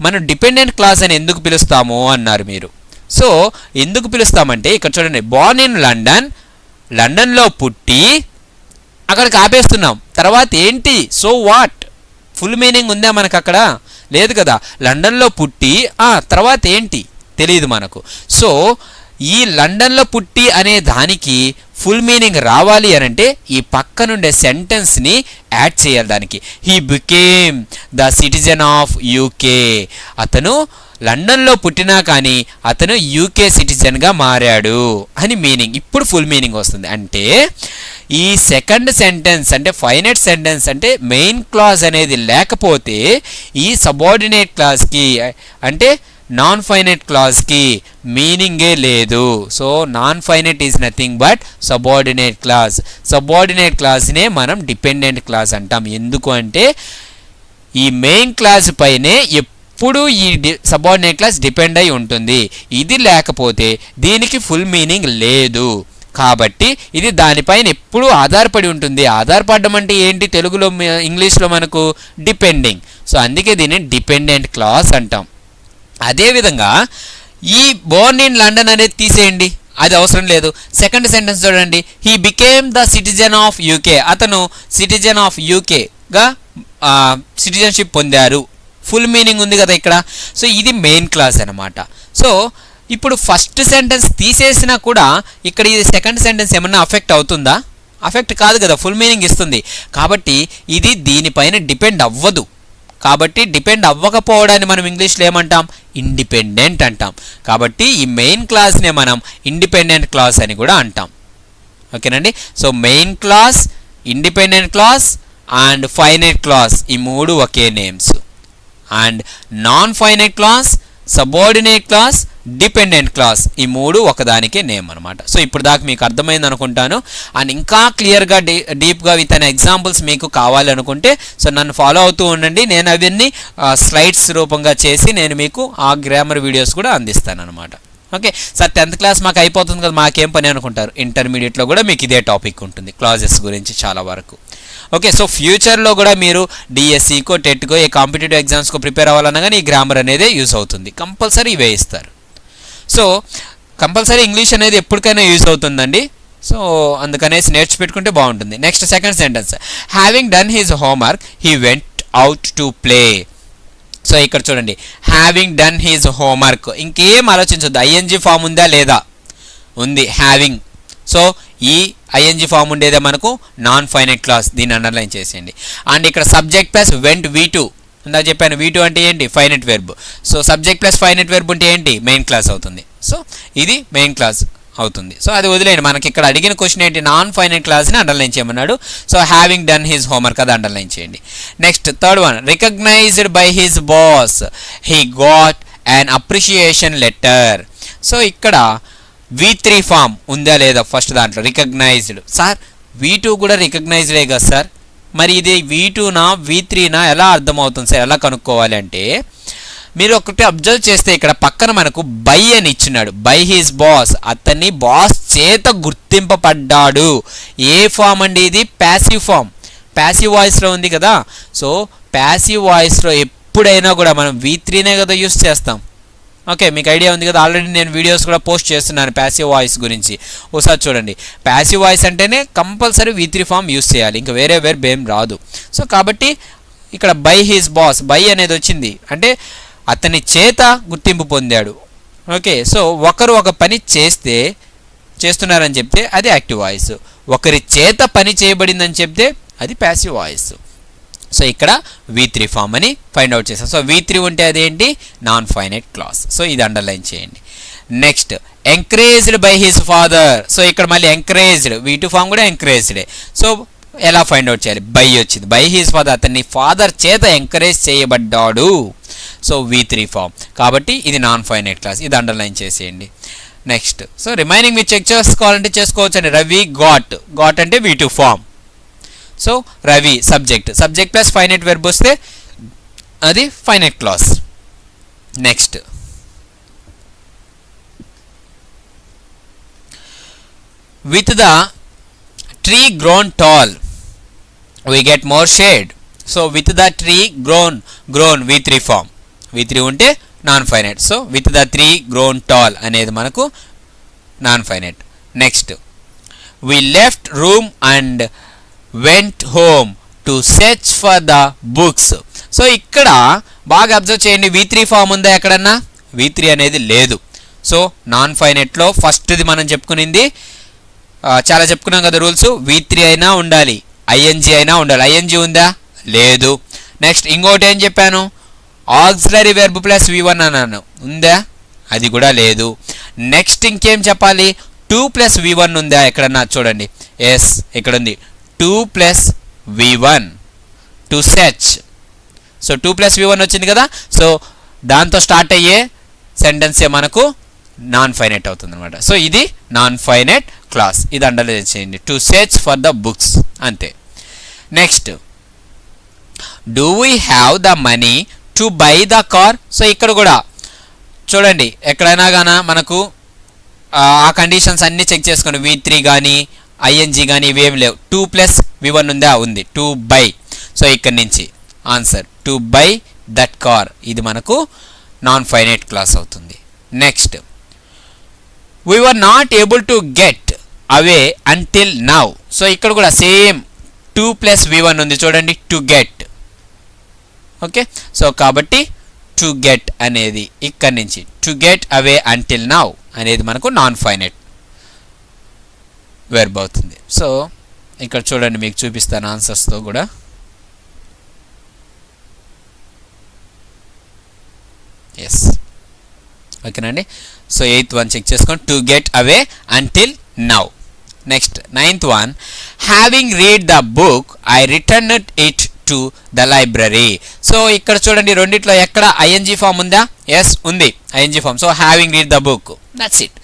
మనం డిపెండెంట్ క్లాస్ అని ఎందుకు పిలుస్తాము అన్నారు మీరు. సో ఎందుకు పిలుస్తామంటే ఇక్కడ చూడండి, బోర్న్ ఇన్ లండన్లో పుట్టి అక్కడికి ఆపేస్తున్నాం, తర్వాత ఏంటి, సో వాట్ ఫుల్ మీనింగ్ ఉందా మనకు అక్కడ? లేదు కదా. లండన్లో పుట్టి తర్వాత ఏంటి తెలియదు మనకు. సో ఈ లండన్లో పుట్టి అనే దానికి ఫుల్ మీనింగ్ రావాలి అని అంటే ఈ పక్కనుండే సెంటెన్స్ని యాడ్ చేయాలి దానికి. He became the citizen of UK. అతను లండన్లో పుట్టినా కానీ అతను యూకే సిటిజన్గా మారాడు అని మీనింగ్. ఇప్పుడు ఫుల్ మీనింగ్ వస్తుంది. అంటే ఈ సెకండ్ సెంటెన్స్ అంటే ఫైనైట్ సెంటెన్స్ అంటే మెయిన్ క్లాజ్ అనేది లేకపోతే ఈ సబార్డినేట్ క్లాజ్కి అంటే నాన్ ఫైనైట్ క్లాజ్కి మీనింగే లేదు. So non finite is nothing but subordinate clause. Subordinate క్లాజ్నే మనం డిపెండెంట్ క్లాజ్ అంటాం. ఎందుకు అంటే ఈ మెయిన్ క్లాజ్ పైనే ఎప్పుడు ఈ సబార్డినేట్ క్లాజ్ డిపెండ్ అయి ఉంటుంది. ఇది లేకపోతే దీనికి ఫుల్ మీనింగ్ లేదు. కాబట్టి ఇది దానిపైన ఎప్పుడూ ఆధారపడి ఉంటుంది. ఆధారపడడం అంటే ఏంటి తెలుగులో ఇంగ్లీష్లో మనకు డిపెండింగ్. సో అందుకే దీన్ని డిపెండెంట్ క్లాజ్ అంటాం. అదేవిధంగా ఈ బోర్న్ ఇన్ లండన్ అనేది తీసేయండి, అది అవసరం లేదు. సెకండ్ సెంటెన్స్ చూడండి. He became the citizen of UK. అతను సిటిజన్ ఆఫ్ యూకేగా సిటిజన్షిప్ పొందారు. ఫుల్ మీనింగ్ ఉంది కదా ఇక్కడ. సో ఇది మెయిన్ క్లాస్ అనమాట. సో ఇప్పుడు ఫస్ట్ సెంటెన్స్ తీసేసినా కూడా ఇక్కడ ఇది సెకండ్ సెంటెన్స్ ఏమన్నా అఫెక్ట్ అవుతుందా? అఫెక్ట్ కాదు కదా, ఫుల్ మీనింగ్ ఇస్తుంది. కాబట్టి ఇది దీనిపైన డిపెండ్ అవ్వదు. కాబట్టి డిపెండ్ అవ్వకపోవడాన్ని మనం ఇంగ్లీష్లో ఏమంటాం? ఇండిపెండెంట్ అంటాం. కాబట్టి ఈ మెయిన్ క్లాస్నే మనం ఇండిపెండెంట్ క్లాస్ అని కూడా అంటాం. ఓకేనండి. So main clause, independent clause and finite clause ఈ మూడు ఒకే names. And non finite clause, subordinate clause, dependent clause ఈ మూడు ఒకదానికే నేమ్ అనమాట. సో ఇప్పుడు దాకా మీకు అర్థమైంది అనుకుంటాను. అండ్ ఇంకా క్లియర్గా డీప్గా విత్ అన్ ఎగ్జాంపుల్స్ మీకు కావాలనుకుంటే సో నన్ను ఫాలో అవుతూ ఉండండి. నేను అవన్నీ స్లైడ్స్ రూపంగా చేసి నేను మీకు ఆ గ్రామర్ వీడియోస్ కూడా అందిస్తాను అనమాట. ఓకే సార్ 10th క్లాస్ మాకు అయిపోతుంది కదా, మాకేం పని అనుకుంటారు. ఇంటర్మీడియట్లో కూడా మీకు ఇదే టాపిక్ ఉంటుంది, క్లాజెస్ గురించి చాలా వరకు. ఓకే, సో ఫ్యూచర్లో కూడా మీరు డిఎస్సికో, టెట్కో, ఏ కాంపిటేటివ్ ఎగ్జామ్స్కో ప్రిపేర్ అవ్వాలన్నా కానీ ఈ గ్రామర్ అనేది యూజ్ అవుతుంది. కంపల్సరీ ఇవే ఇస్తారు. సో కంపల్సరీ ఇంగ్లీష్ అనేది ఎప్పటికైనా యూజ్ అవుతుందండి. సో అందుకనేసి నేర్చిపెట్టుకుంటే బాగుంటుంది. Next second sentence. Having done his homework he went out to play. So ఇక్కడ చూడండి, హ్యావింగ్ డన్ హిజ్ హోంవర్క్. ఇంకేం ఆలోచించొద్దు. ఐఎన్జీ ఫామ్ ఉందా లేదా? ఉంది, హ్యావింగ్. సో ఈ ఐఎన్జీ ఫామ్ ఉండేదే మనకు నాన్ ఫైనైట్ క్లాస్. దీన్ని అండర్లైన్ చేసేయండి. అండ్ ఇక్కడ సబ్జెక్ట్ ప్లస్ వెంట్ V2. ఇందాక చెప్పాను V2 అంటే ఏంటి? Finite verb. So subject plus finite verb అంటే ఏంటి? మెయిన్ క్లాస్ అవుతుంది. సో ఇది మెయిన్ క్లాస్ అవుతుంది. సో అది వదిలేయండి. మనకి ఇక్కడ అడిగిన క్వశ్చన్ ఏంటి? నాన్ ఫైనైట్ క్లాస్ని అండర్లైన్ చేయమన్నాడు. So having done his homework అది అండర్లైన్ చేయండి. Next third one. Recognised by his boss he got an appreciation letter. So ఇక్కడ V3 ఫామ్ ఉందా లేదా? ఫస్ట్ దాంట్లో రికగ్నైజ్డ్. సార్ V2 కూడా రికగ్నైజ్డే కదా సార్, మరి ఇది V2నా V3నా ఎలా అర్థమవుతుంది సార్, ఎలా కనుక్కోవాలి అంటే మీరు ఒకటి అబ్జర్వ్ చేస్తే ఇక్కడ పక్కన మనకు బై అని ఇచ్చినాడు. బై హిజ్ బాస్, అతన్ని బాస్ చేత గుర్తింపబడ్డాడు. ఏ ఫామ్ అండి ఇది? Passive form. ప్యాసివ్ వాయిస్లో ఉంది కదా. సో ప్యాసివ్ వాయిస్లో ఎప్పుడైనా కూడా మనం V3నే కదా యూస్ చేస్తాం. ఓకే, మీకు ఐడియా ఉంది కదా. ఆల్రెడీ నేను వీడియోస్ కూడా పోస్ట్ చేస్తున్నాను ప్యాసివ్ వాయిస్ గురించి, ఒకసారి చూడండి. ప్యాసివ్ వాయిస్ అంటేనే కంపల్సరీ V3 ఫామ్ యూస్ చేయాలి, ఇంకా వేరే వెర్బ్ ఏం రాదు. సో కాబట్టి ఇక్కడ బై హిజ్ బాస్, బై అనేది వచ్చింది అంటే అతని చేత గుర్తింపు పొందాడు. ఓకే, సో ఒకరు ఒక పని చేస్తున్నారని చెప్తే అది యాక్టివ్ వాయిస్, ఒకరి చేత పని చేయబడిందని చెప్తే అది ప్యాసివ్ వాయిస్. సో ఇక్కడ V3 ఫామ్ అని ఫైండ్ అవుట్ చేస్తాం. సో V3 ఉంటే అదేంటి? Non finite clause. సో ఇది అండర్లైన్ చేయండి. Next encouraged by his father. So ఇక్కడ మళ్ళీ ఎంకరేజ్డ్, V2 ఫామ్ కూడా ఎంకరేజ్డే. సో ఎలా ఫైండ్ అవుట్ చేయాలి? బై వచ్చింది. బై హిజ్ ఫాదర్, అతన్ని ఫాదర్ చేత ఎంకరేజ్ చేయబడ్డాడు. So V3 form. కాబట్టి ఇది నాన్ ఫైనైట్ క్లాస్, ఇది అండర్లైన్ చేసేయండి. నెక్స్ట్ సో రిమైనింగ్ మీరు చెక్ చేసుకోవాలంటే చేసుకోవచ్చు అండి. రవి గాట్, గాట్ అంటే V2 form. So Ravi subject, subject plus finite verb వస్తే అది finite clause. Next with the tree grown tall we get more shade. So with the tree grown V3 form. V3 ఉంటే non finite. So with the tree grown tall అనేది మనకు non finite. Next we left room and went home to search for the books. So ఇక్కడ బాగా observe చేయండి, V3 form ఉందా ఎక్కడన్నా? V3 అనేది లేదు. సో నాన్ ఫైనెట్లో ఫస్ట్ది మనం చెప్పుకునింది, చాలా చెప్పుకున్నాం కదా రూల్స్, V3 అయినా ఉండాలి, ING అయినా ఉండాలి. ING ఉందా? లేదు. నెక్స్ట్ ఇంకోటి ఏం చెప్పాను, ఆక్సిలరీ వెర్బ్ ప్లస్ V1 అన్నాను, ఉందా? అది కూడా లేదు. నెక్స్ట్ ఇంకేం చెప్పాలి, 2 ప్లస్ V1 ఉందా ఎక్కడన్నా? చూడండి, ఎస్ ఇక్కడ ఉంది, 2 plus V1 to search. So 2 plus V1 వచ్చింది కదా, సో దాంతో స్టార్ట్ అయ్యే సెంటెన్సే మనకు నాన్ ఫైనైట్ అవుతుంది అనమాట. సో ఇది నాన్ ఫైనైట్ క్లాస్, ఇది అండర్లైన్ చేయండి, to search for the books అంతే. Next, do we have the money to buy the car. So ఇక్కడ కూడా చూడండి, ఎక్కడైనా కానీ మనకు ఆ కండిషన్స్ అన్నీ చెక్ చేసుకోండి, V3 కానీ ING కానీ ఇవేం లేవు. 2 ప్లస్ V1 ఉందా? ఉంది. To buy. సో ఇక్కడ నుంచి answer to buy that car, ఇది మనకు నాన్ ఫైనైట్ క్లాస్ అవుతుంది. Next, we were not able to get away until now. So ఇక్కడ కూడా సేమ్ 2 ప్లస్ V1 ఉంది చూడండి, టు గెట్. ఓకే, సో కాబట్టి టు గెట్ అనేది ఇక్కడ నుంచి to get away until now అనేది మనకు నాన్ ఫైనైట్ వెర్బ్ అవుతుంది. సో ఇక్కడ చూడండి, మీకు చూపిస్తాను ఆన్సర్స్తో కూడా. ఎస్, ఓకేనండి. సో 8th వన్ చెక్ చేసుకోండి, to get away until now. Next 9th one, having read the book I return it to the library. So ఇక్కడ చూడండి, రెండిట్లో ఎక్కడ ING ఫామ్ ఉందా? ఎస్ ఉంది, ING form. So having read the book, that's it,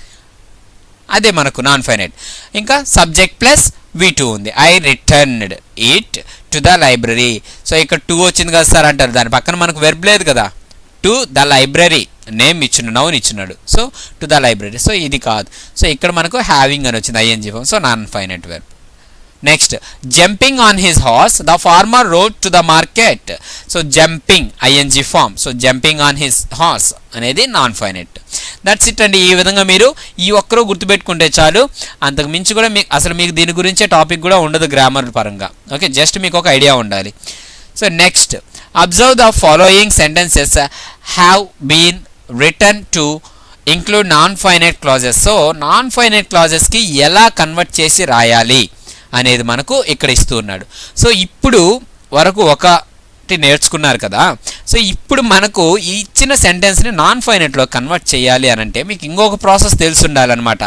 అదే మనకు non finite. ఇంకా subject plus V2 ఉంది, I returned it to the library. So ఇక్కడ 2 వచ్చింది కదా సార్ అంటారు, దాని పక్కన మనకు వెర్బ్ లేదు కదా, టు ద లైబ్రరీ నేమ్ ఇచ్చిన, నౌన్ ఇచ్చినాడు, so to the library. So ఇది కాదు, సో ఇక్కడ మనకు హ్యావింగ్ అని వచ్చింది, ING form. So non finite verb. Next, jumping on his horse the farmer rode to the market. So jumping ING form, so jumping on his horse అనేది non finite. That's it అండి. ఈ విధంగా మీరు ఈ ఒక్కరూ గుర్తుపెట్టుకుంటే చాలు, అంతకు మించి కూడా మీకు దీని గురించే టాపిక్ కూడా ఉండదు గ్రామర్ పరంగా. ఓకే, జస్ట్ మీకు ఒక ఐడియా ఉండాలి. So next, observe the following sentences have been written to include non finite clauses. So non finite క్లాజెస్కి ఎలా కన్వర్ట్ చేసి రాయాలి అనేది మనకు ఇక్కడ ఇస్తూ ఉన్నాడు. సో ఇప్పుడు వరకు ఒకటి నేర్చుకున్నారు కదా, సో ఇప్పుడు మనకు ఈ ఇచ్చిన సెంటెన్స్ని నాన్ ఫైనైట్లో కన్వర్ట్ చేయాలి అని అంటే మీకు ఇంకొక ప్రాసెస్ తెలిసి ఉండాలన్నమాట.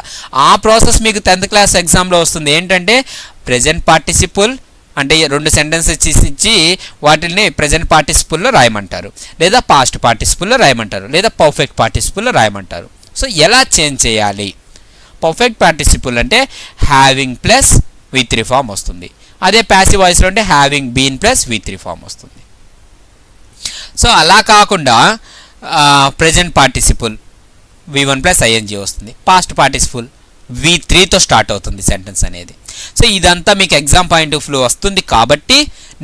ఆ ప్రాసెస్ మీకు 10th క్లాస్ ఎగ్జామ్లో వస్తుంది. ఏంటంటే ప్రెజెంట్ పార్టిసిపుల్ అంటే 2 సెంటెన్సెస్ ఇచ్చి వాటిని ప్రెజెంట్ పార్టిసిపుల్లో రాయమంటారు, లేదా పాస్ట్ పార్టిసిపుల్లో రాయమంటారు, లేదా పర్ఫెక్ట్ పార్టిసిపుల్లో రాయమంటారు. సో ఎలా చేంజ్ చేయాలి? పర్ఫెక్ట్ పార్టిసిపుల్ అంటే హ్యావింగ్ ప్లస్ V3 ఫామ్ వస్తుంది, అదే ప్యాసివ్ వాయిస్లో అంటే having been plus V3 form వస్తుంది. సో అలా కాకుండా present participle V1 plus ING వస్తుంది, పాస్ట్ పార్టిసిపుల్ V3తో స్టార్ట్ అవుతుంది సెంటెన్స్ అనేది. సో ఇదంతా మీకు ఎగ్జామ్ పాయింట్ ఆఫ్ వ్యూ వస్తుంది కాబట్టి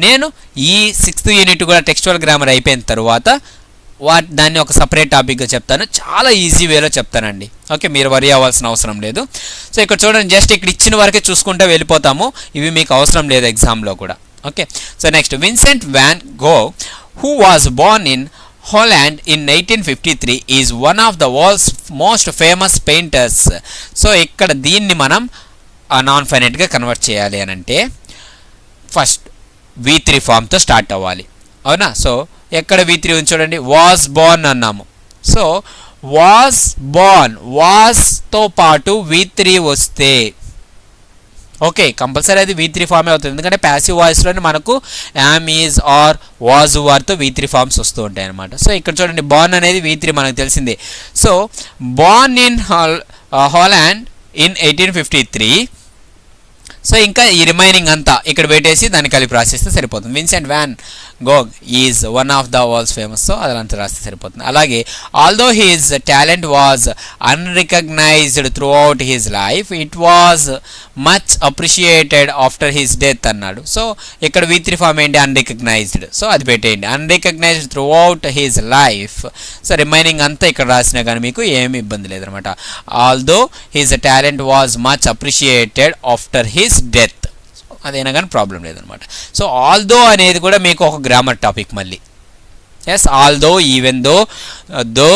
నేను ఈ 6th యూనిట్ కూడా టెక్స్చువల్ గ్రామర్ అయిపోయిన తర్వాత దాన్ని ఒక సపరేట్ టాపిక్గా చెప్తాను, చాలా ఈజీ వేలో చెప్తానండి. ఓకే, మీరు వరీ అవ్వాల్సిన అవసరం లేదు. సో ఇక్కడ చూడండి, జస్ట్ ఇక్కడ ఇచ్చిన వరకే చూసుకుంటే వెళ్ళిపోతాము, ఇవి మీకు అవసరం లేదు ఎగ్జామ్లో కూడా. Okay, so next, Vincent Van Gogh who was born in Holland in 1853 is one of the world's most famous painters. So ఇక్కడ దీన్ని మనం నాన్ ఫైనైట్గా కన్వర్ట్ చేయాలి అని అంటే ఫస్ట్ V3 ఫామ్తో స్టార్ట్ అవ్వాలి, అవునా? సో ఎక్కడ V3 ఉంది చూడండి, వాజ్ బోర్న్ అన్నాము. సో వాజ్ బోర్న్, వాజ్తో పాటు V3 వస్తే ఓకే, కంపల్సరీ అది V3 ఫామే అవుతుంది, ఎందుకంటే ప్యాసివ్ వాయిస్లోనే మనకు యామ్, ఈజ్, ఆర్, వాజ్, వార్తో V3 ఫామ్స్ వస్తూ ఉంటాయి అనమాట. సో ఇక్కడ చూడండి, బోర్న్ అనేది V3 మనకు తెలిసిందే. So born in Holland in 1853. So ఇంకా ఈ రిమైనింగ్ అంతా ఇక్కడ పెట్టేసి దాన్ని కలిపి రాసేస్తే సరిపోతుంది. Vincent Van Gog is one of the world's famous. So అదంతా రాస్తే సరిపోతుంది. అలాగే although his talent was unrecognised through out his life, it was much appreciated after his death అన్నాడు. సో ఇక్కడ V3 ఫామ్ ఏంటి, అన్రికగ్నైజ్డ్. సో అది పెట్టేయండి, unrecognised through out his life. So remaining అంతా ఇక్కడ రాసినా కానీ మీకు ఏమి ఇబ్బంది లేదనమాట. Although his talent was much appreciated after his death, అదైనా కానీ ప్రాబ్లం లేదనమాట. సో ఆల్దో అనేది కూడా మీకు ఒక గ్రామర్ టాపిక్ మళ్ళీ. Yes, although, even though, though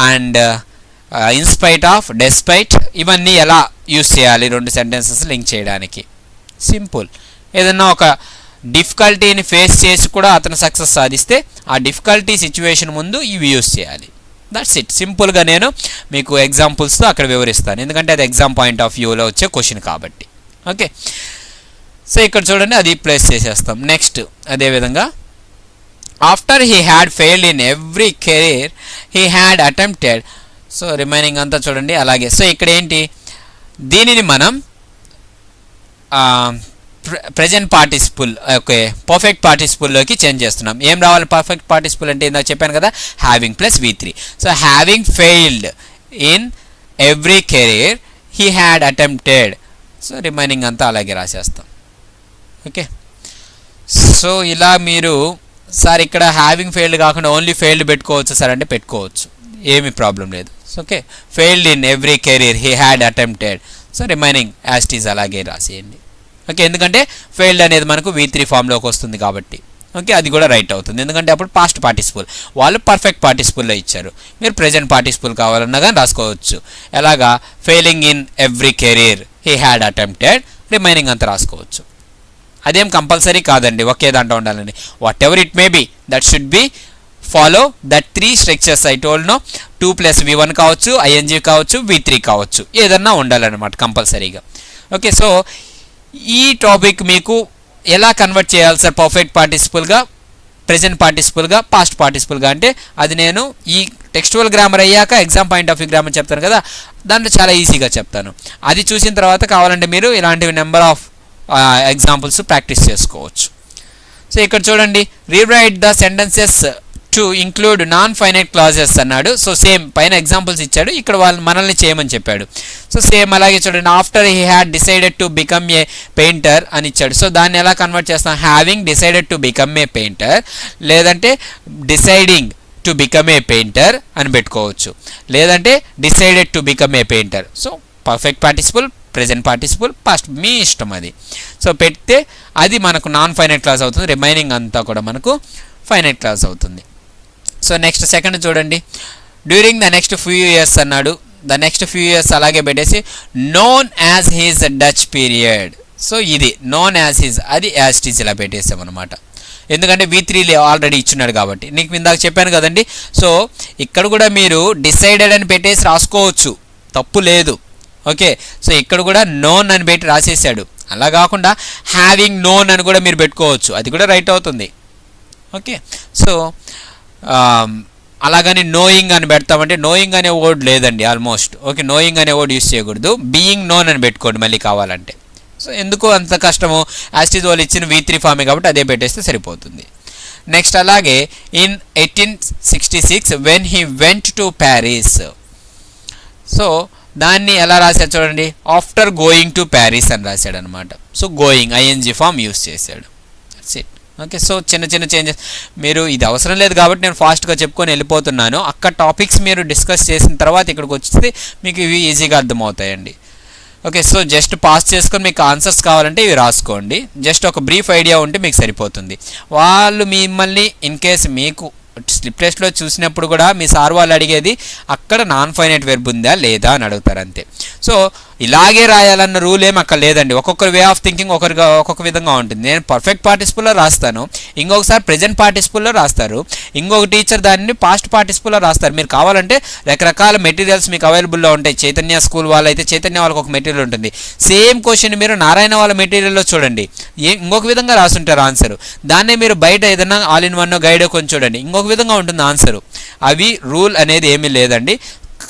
and in spite of, despite, ఇవన్నీ ఎలా యూస్ చేయాలి రెండు సెంటెన్సెస్ లింక్ చేయడానికి. సింపుల్. ఏదన్నా ఒక డిఫికల్టీని ఫేస్ చేసి కూడా అతను సక్సెస్ సాధిస్తే ఆ డిఫికల్టీ సిచ్యువేషన్ ముందు ఇవి యూస్ చేయాలి. That's it. సింపుల్గా నేను మీకు ఎగ్జాంపుల్స్తో అక్కడ వివరిస్తాను, ఎందుకంటే అది ఎగ్జామ్ పాయింట్ ఆఫ్ వ్యూలో వచ్చే క్వశ్చన్ కాబట్టి. ఓకే, సో ఇక్కడ చూడండి అది ప్లేస్ చేసేస్తాం. నెక్స్ట్ అదేవిధంగా after he had failed in every career he had attempted. So remaining అంతా చూడండి అలాగే. సో ఇక్కడ ఏంటి, దీనిని మనం ప్రెజెంట్ పార్టిసిపుల్, ఓకే, పర్ఫెక్ట్ పార్టిసిపుల్లోకి చేంజ్ చేస్తున్నాం. ఏం రావాలి పర్ఫెక్ట్ పార్టిసిపుల్ అంటే, ఇందాక చెప్పాను కదా, having plus V3. So having failed in every career he had attempted. So remaining అంతా అలాగే రాసేస్తాం. ఓకే, సో ఇలా మీరు సార్ ఇక్కడ హ్యావింగ్ ఫెయిల్డ్ కాకుండా ఓన్లీ ఫెయిల్డ్ పెట్టుకోవచ్చు సార్ అంటే పెట్టుకోవచ్చు, ఏమీ ప్రాబ్లం లేదు. Okay, failed in every career he had attempted. So remaining as it is అలాగే రాసేయండి. ఓకే, ఎందుకంటే ఫెయిల్డ్ అనేది మనకు V3 ఫామ్లోకి వస్తుంది కాబట్టి. ఓకే, అది కూడా రైట్ అవుతుంది, ఎందుకంటే అప్పుడు పాస్ట్ పార్టిసిపుల్, వాళ్ళు పర్ఫెక్ట్ పార్టిసిపుల్లో ఇచ్చారు. మీరు ప్రెజెంట్ పార్టిసిపుల్ కావాలన్నా కానీ రాసుకోవచ్చు. ఎలాగా, failing in every career he had attempted, remaining అంతా రాసుకోవచ్చు. అదేం కంపల్సరీ కాదండి ఒకే దాంట్లో ఉండాలని. Whatever it may be, that should be follow that 3 structures I told no. 2 + V1 కావచ్చు, ING కావచ్చు, V3 కావచ్చు, ఏదన్నా ఉండాలన్నమాట కంపల్సరీగా. ఓకే, సో ఈ టాపిక్ మీకు ఎలా కన్వర్ట్ చేయాలి సార్ పర్ఫెక్ట్ పార్టిసిపుల్గా, ప్రెజెంట్ పార్టిసిపుల్గా, పాస్ట్ పార్టిసిపుల్గా అంటే అది నేను ఈ టెక్స్చువల్ గ్రామర్ అయ్యాక exam point of view grammar చెప్తాను కదా, దాంట్లో చాలా ఈజీగా చెప్తాను. అది చూసిన తర్వాత కావాలంటే మీరు ఇలాంటివి నెంబర్ ఆఫ్ ఎగ్జాంపుల్స్ ప్రాక్టీస్ చేసుకోవచ్చు. సో ఇక్కడ చూడండి, rewrite the sentences to include non finite clauses అన్నాడు. సో సేమ్ పైన ఎగ్జాంపుల్స్ ఇచ్చాడు, ఇక్కడ వాళ్ళు మనల్ని చేయమని చెప్పాడు. సో సేమ్ అలాగే చూడండి, after he had decided to become a painter అని ఇచ్చాడు. సో దాన్ని ఎలా కన్వర్ట్ చేస్తాం, having decided to become a painter, లేదంటే deciding to become a painter అని పెట్టుకోవచ్చు, లేదంటే decided to become a painter. So perfect participle, present participle, past, మీ ఇష్టం అది. సో పెడితే అది మనకు నాన్ ఫైనైట్ క్లాస్ అవుతుంది, రిమైనింగ్ అంతా కూడా మనకు ఫైనైట్ క్లాస్ అవుతుంది. సో నెక్స్ట్ సెకండ్ చూడండి, during the next few years అన్నాడు. ద నెక్స్ట్ ఫ్యూ ఇయర్స్ అలాగే పెట్టేసి known as his Dutch period. So ఇది నోన్ యాజ్ హీజ్, అది యాజ్ టీజ్ ఇలా పెట్టేసాం అనమాట, ఎందుకంటే V3 ఆల్రెడీ ఇచ్చున్నాడు కాబట్టి. నీకు ఇందాక చెప్పాను కదండి. సో ఇక్కడ కూడా మీరు డిసైడెడ్ అని పెట్టేసి రాసుకోవచ్చు, తప్పు లేదు. ఓకే, సో ఇక్కడ కూడా నోన్ అని పెట్టి రాసేసాడు, అలా కాకుండా హ్యావింగ్ నోన్ అని కూడా మీరు పెట్టుకోవచ్చు, అది కూడా రైట్ అవుతుంది. ఓకే, సో అలాగని నోయింగ్ అని పెడతామంటే నోయింగ్ అనే వర్డ్ లేదండి ఆల్మోస్ట్. ఓకే, నోయింగ్ అనే వర్డ్ యూస్ చేయకూడదు, బీయింగ్ నోన్ అని పెట్టుకోండి మళ్ళీ కావాలంటే. సో ఎందుకు అంత కష్టము, యాస్టిజ్ వాళ్ళు ఇచ్చిన V3 ఫామే కాబట్టి అదే పెట్టేస్తే సరిపోతుంది. నెక్స్ట్ అలాగే in 1866 when he went to Paris. So దాన్ని ఎలా రాశాడు చూడండి, ఆఫ్టర్ గోయింగ్ టు ప్యారిస్ అని రాశాడు అనమాట. So going ING form use చేశాడు. That's it. ఓకే, సో చిన్న చిన్న చేంజెస్, మీరు ఇది అవసరం లేదు కాబట్టి నేను ఫాస్ట్గా చెప్పుకొని వెళ్ళిపోతున్నాను. అక్కడ టాపిక్స్ మీరు డిస్కస్ చేసిన తర్వాత ఇక్కడికి వచ్చేస్తే మీకు ఇవి ఈజీగా అర్థమవుతాయండి. ఓకే, సో జస్ట్ పాస్ చేసుకొని మీకు ఆన్సర్స్ కావాలంటే ఇవి రాసుకోండి, జస్ట్ ఒక బ్రీఫ్ ఐడియా ఉంటే మీకు సరిపోతుంది. వాళ్ళు మిమ్మల్ని ఇన్ కేస్ మీకు స్లిప్ టెస్ట్లో చూసినప్పుడు కూడా మీ సార్ వాళ్ళు అడిగేది అక్కడ నాన్ ఫైనైట్ వెర్బ్ ఉందా లేదా అని అడుగుతారు అంతే. సో ఇలాగే రాయాలన్న రూల్ ఏమి అక్కడ లేదండి, ఒక్కొక్కరి వే ఆఫ్ థింకింగ్ ఒక్కొక్క విధంగా ఉంటుంది. నేను పర్ఫెక్ట్ పార్టిసిపుల్లో రాస్తాను, ఇంకొకసారి ప్రెజెంట్ పార్టిసిపుల్లో రాస్తారు, ఇంకొక టీచర్ దాన్ని పాస్ట్ పార్టిసిపుల్లో రాస్తారు. మీరు కావాలంటే రకరకాల మెటీరియల్స్ మీకు అవైలబుల్లో ఉంటాయి. చైతన్య స్కూల్ వాళ్ళైతే చైతన్య వాళ్ళకి ఒక మెటీరియల్ ఉంటుంది, సేమ్ క్వశ్చన్ మీరు నారాయణ వాళ్ళ మెటీరియల్లో చూడండి, ఇంకొక విధంగా రాసుంటారు ఆన్సర్. దాన్నే మీరు బయట ఏదైనా ఆల్ ఇన్ వన్ గైడ్ కొంచెం చూడండి, ఇంకొక విధంగా ఉంటుంది ఆన్సరు. అవి రూల్ అనేది ఏమీ లేదండి,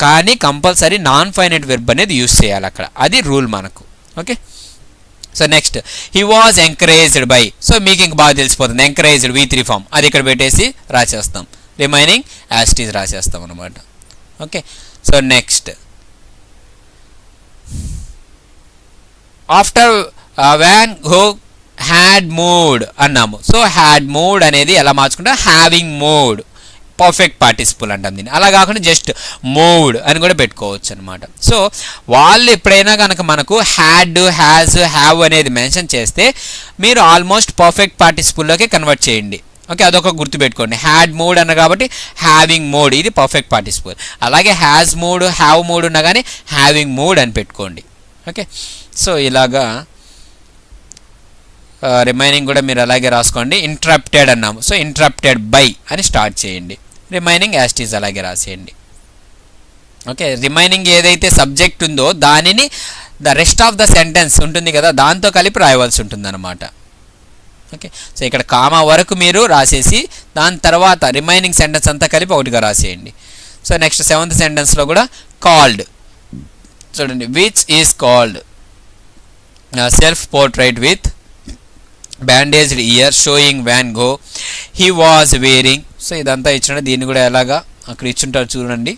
కానీ కంపల్సరీ నాన్ ఫైనైట్ వెర్బ్ అనేది యూస్ చేయాలి అక్కడ, అది రూల్ మనకు. Okay, so next he was encouraged by. So మీకు ఇంక బాగా తెలిసిపోతుంది, ఎంకరేజ్డ్ V3 ఫామ్ అది ఇక్కడ పెట్టేసి రాసేస్తాం, రిమైనింగ్ యాజ్ ఇట్ ఈజ్ రాసేస్తాం అనమాట. Okay, so next after van Gog had mood అన్నాము. సో హ్యాడ్ మూడ్ అనేది ఎలా మార్చుకుంటాం, హ్యావింగ్ మూడ్, పర్ఫెక్ట్ పార్టిసిపుల్ అంటాం దీన్ని. అలా కాకుండా జస్ట్ మూడ్ అని కూడా పెట్టుకోవచ్చు అనమాట. సో వాళ్ళు ఎప్పుడైనా కనుక మనకు హ్యాడ్, హ్యాజ్, హ్యావ్ అనేది మెన్షన్ చేస్తే మీరు ఆల్మోస్ట్ పర్ఫెక్ట్ పార్టిసిపుల్లోకి కన్వర్ట్ చేయండి. ఓకే, అదొక గుర్తుపెట్టుకోండి. హ్యాడ్ మూడ్ అన్న కాబట్టి హ్యావింగ్ మూడ్, ఇది పర్ఫెక్ట్ పార్టిసిపల్. అలాగే హ్యాజ్ మూడ్, హ్యావ్ మూడ్ ఉన్నా కానీ హ్యావింగ్ మూడ్ అని పెట్టుకోండి. ఓకే, సో ఇలాగా రిమైనింగ్ కూడా మీరు అలాగే రాసుకోండి. ఇంటరప్టెడ్ అన్నాము, సో ఇంటరప్టెడ్ బై అని స్టార్ట్ చేయండి. రిమైనింగ్ యాజ్ ఇట్ ఈజ్ అలాగే రాసేయండి. ఓకే, రిమైనింగ్ ఏదైతే సబ్జెక్ట్ ఉందో దానిని the rest of the sentence ఉంటుంది కదా, దాంతో కలిపి రాయవలసి ఉంటుంది అన్నమాట. ఓకే, సో ఇక్కడ కామా వరకు మీరు రాసేసి దాని తర్వాత రిమైనింగ్ సెంటెన్స్ అంతా కలిపి ఒకటిగా రాసేయండి. సో నెక్స్ట్ 7th సెంటెన్స్లో కూడా కాల్డ్ చూడండి. Which is called self portrait with bandaged ear showing Van Gogh he was wearing. So ఇదంతా ఇచ్చిన దీన్ని కూడా ఎలాగా అక్కడ ఇచ్చుంటారు చూడండి.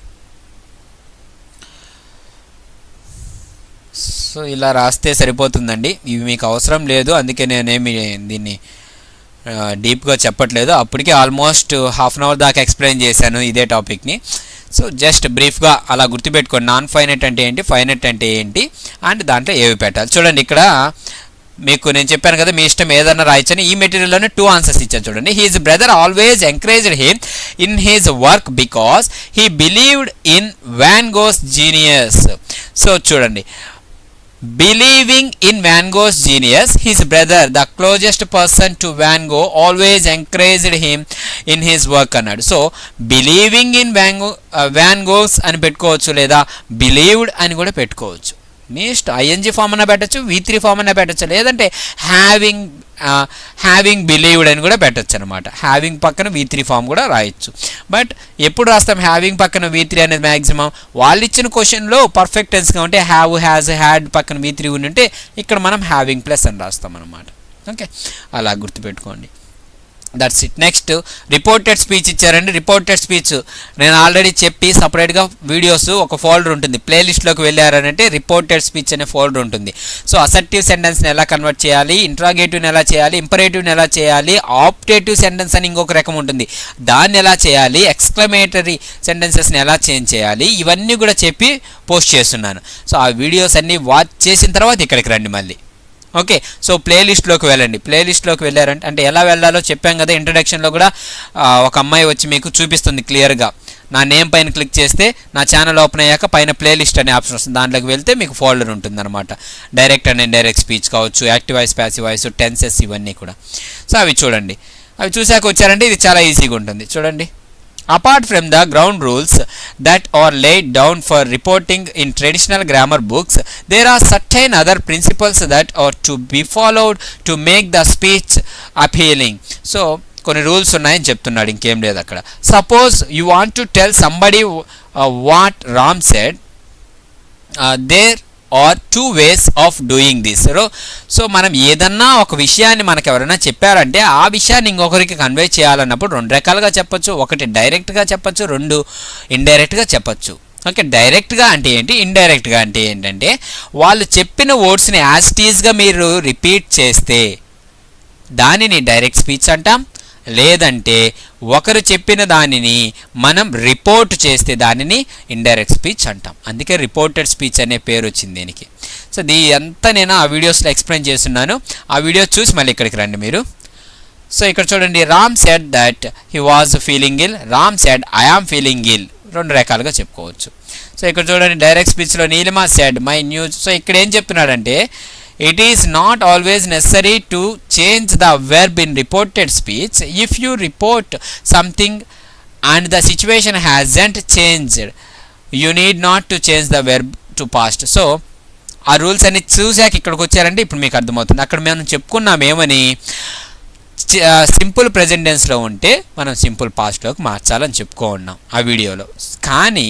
సో ఇలా రాస్తే సరిపోతుందండి. ఇవి మీకు అవసరం లేదు, అందుకే నేనేమి దీన్ని డీప్గా చెప్పట్లేదు. అప్పటికే ఆల్మోస్ట్ హాఫ్ అన్ అవర్ దాకా ఎక్స్ప్లెయిన్ చేశాను ఇదే టాపిక్ని. సో జస్ట్ బ్రీఫ్గా అలా గుర్తుపెట్టుకోండి. నాన్ ఫైనైట్ అంటే ఏంటి, ఫైనైట్ అంటే ఏంటి, అండ్ దాంట్లో ఏవి పెట్టాలి. చూడండి ఇక్కడ మీకు నేను చెప్పాను కదా, మీ ఇష్టం ఏదన్నా రాయచ్చని. ఈ మెటీరియల్లోనే 2 ఆన్సర్స్ ఇచ్చాను చూడండి. His brother always encouraged him in his work because he believed in Van Gogh's genius. So చూడండి, believing in Van Gogh's genius, his brother, the closest person to Van Gogh, always encouraged him in his work అన్నాడు. So believing in van గోగ్స్ అని పెట్టుకోవచ్చు, లేదా believed అని కూడా పెట్టుకోవచ్చు. మీ ఇష్టం. ING form అన్న పెట్టచ్చు, V3 ఫామ్ అన్న పెట్టచ్చు, లేదంటే హ్యావింగ్ బిలీవ్డ్ అని కూడా పెట్టచ్చు అనమాట. హ్యావింగ్ పక్కన V3 ఫామ్ కూడా రాయొచ్చు. బట్ ఎప్పుడు రాస్తాం హ్యావింగ్ పక్కన V3 అనేది మ్యాక్సిమం వాళ్ళు ఇచ్చిన క్వశ్చన్లో పర్ఫెక్ట్ టెన్స్గా ఉంటే హ్యావ్, హ్యాజ్, హ్యాడ్ పక్కన V3 ఉంటే ఇక్కడ మనం హ్యావింగ్ ప్లస్ అని రాస్తాం అనమాట. ఓకే, అలా గుర్తుపెట్టుకోండి. That's it. Next reported speech ఇచ్చారండి. రిపోర్టెడ్ స్పీచ్ నేను ఆల్రెడీ చెప్పి సపరేట్గా వీడియోస్ ఒక ఫోల్డర్ ఉంటుంది. ప్లేలిస్ట్లోకి వెళ్ళారనంటే రిపోర్టెడ్ స్పీచ్ అనే ఫోల్డర్ ఉంటుంది. సో అసర్టివ్ సెంటెన్స్ని ఎలా కన్వర్ట్ చేయాలి, ఇంట్రాగేటివ్ని ఎలా చేయాలి, ఇంపరేటివ్ని ఎలా చేయాలి, ఆప్టేటివ్ సెంటెన్స్ అని ఇంకొక రకం ఉంటుంది, దాన్ని ఎలా చేయాలి, ఎక్స్క్లమేటరీ సెంటెన్సెస్ని ఎలా చేంజ్ చేయాలి, ఇవన్నీ కూడా చెప్పి పోస్ట్ చేస్తున్నాను. సో ఆ వీడియోస్ అన్నీ వాచ్ చేసిన తర్వాత ఇక్కడికి రండి మళ్ళీ. ఓకే, సో ప్లేలిస్ట్లోకి వెళ్ళండి. ప్లేలిస్ట్లోకి వెళ్ళారంటే అంటే ఎలా వెళ్ళాలో చెప్పాం కదా ఇంట్రడక్షన్లో కూడా. ఒక అమ్మాయి వచ్చి మీకు చూపిస్తుంది క్లియర్గా. నా నేమ్ పైన క్లిక్ చేస్తే నా ఛానల్ ఓపెన్ అయ్యాక పైన ప్లేలిస్ట్ అనే ఆప్షన్ వస్తుంది, దాంట్లోకి వెళ్తే మీకు ఫోల్డర్ ఉంటుందన్నమాట. డైరెక్ట్ అండ్ ఇండైరెక్ట్ స్పీచ్ కావచ్చు, active voice, passive voice, tenses, ఇవన్నీ కూడా. సో అవి చూడండి. అవి చూసాక వచ్చారంటే ఇది చాలా ఈజీగా ఉంటుంది. చూడండి, apart from the ground rules that are laid down for reporting in traditional grammar books, there are certain other principles that are to be followed to make the speech appealing. So కొన్ని rules ఉన్నాయని చెప్తున్నాడు, ఇంకేం లేదు అక్కడ. Suppose you want to tell somebody what Ram said, there are 2 ways of doing this. So మనం ఏదన్నా ఒక విషయాన్ని మనకు ఎవరైనా చెప్పారంటే ఆ విషయాన్ని ఇంకొకరికి కన్వే చేయాలన్నప్పుడు 2 రకాలుగా చెప్పచ్చు. ఒకటి డైరెక్ట్గా చెప్పచ్చు, 2 ఇండైరెక్ట్గా చెప్పచ్చు. ఓకే, డైరెక్ట్గా అంటే ఏంటి, ఇండైరెక్ట్గా అంటే ఏంటంటే వాళ్ళు చెప్పిన వర్డ్స్ని యాజ్ ఇట్ ఈజ్గా మీరు రిపీట్ చేస్తే దానిని డైరెక్ట్ స్పీచ్ అంటాం. లేదంటే ఒకరు చెప్పిన దానిని మనం రిపోర్ట్ చేస్తే దానిని ఇండైరెక్ట్ స్పీచ్ అంటాం. అందుకే రిపోర్టెడ్ స్పీచ్ అనే పేరు వచ్చింది దీనికి. సో అంతా నేను ఆ వీడియోస్లో ఎక్స్ప్లెయిన్ చేస్తున్నాను. ఆ వీడియో చూసి మళ్ళీ ఇక్కడికి రండి మీరు. సో ఇక్కడ చూడండి, Ram said that he was feeling ill, Ram said I am feeling ill, 2 రకాలుగా చెప్పుకోవచ్చు. సో ఇక్కడ చూడండి, డైరెక్ట్ స్పీచ్లో Neelima said my news. So ఇక్కడ ఏం చెప్తున్నాడంటే it is not always necessary to change the verb in reported speech. If you report something and the situation hasn't changed, you need not to change the verb to past. So ఆ rules అన్ని చూసాక ఇక్కడికి వచ్చారంటే ఇప్పుడు మీకు అర్థమవుతుంది. అక్కడ మనం చెప్పుకున్నాం ఏమని, సింపుల్ ప్రెజెంట్ టెన్స్లో ఉంటే మనం సింపుల్ పాస్ట్లోకి మార్చాలని చెప్పుకున్నాం ఆ వీడియోలో. కానీ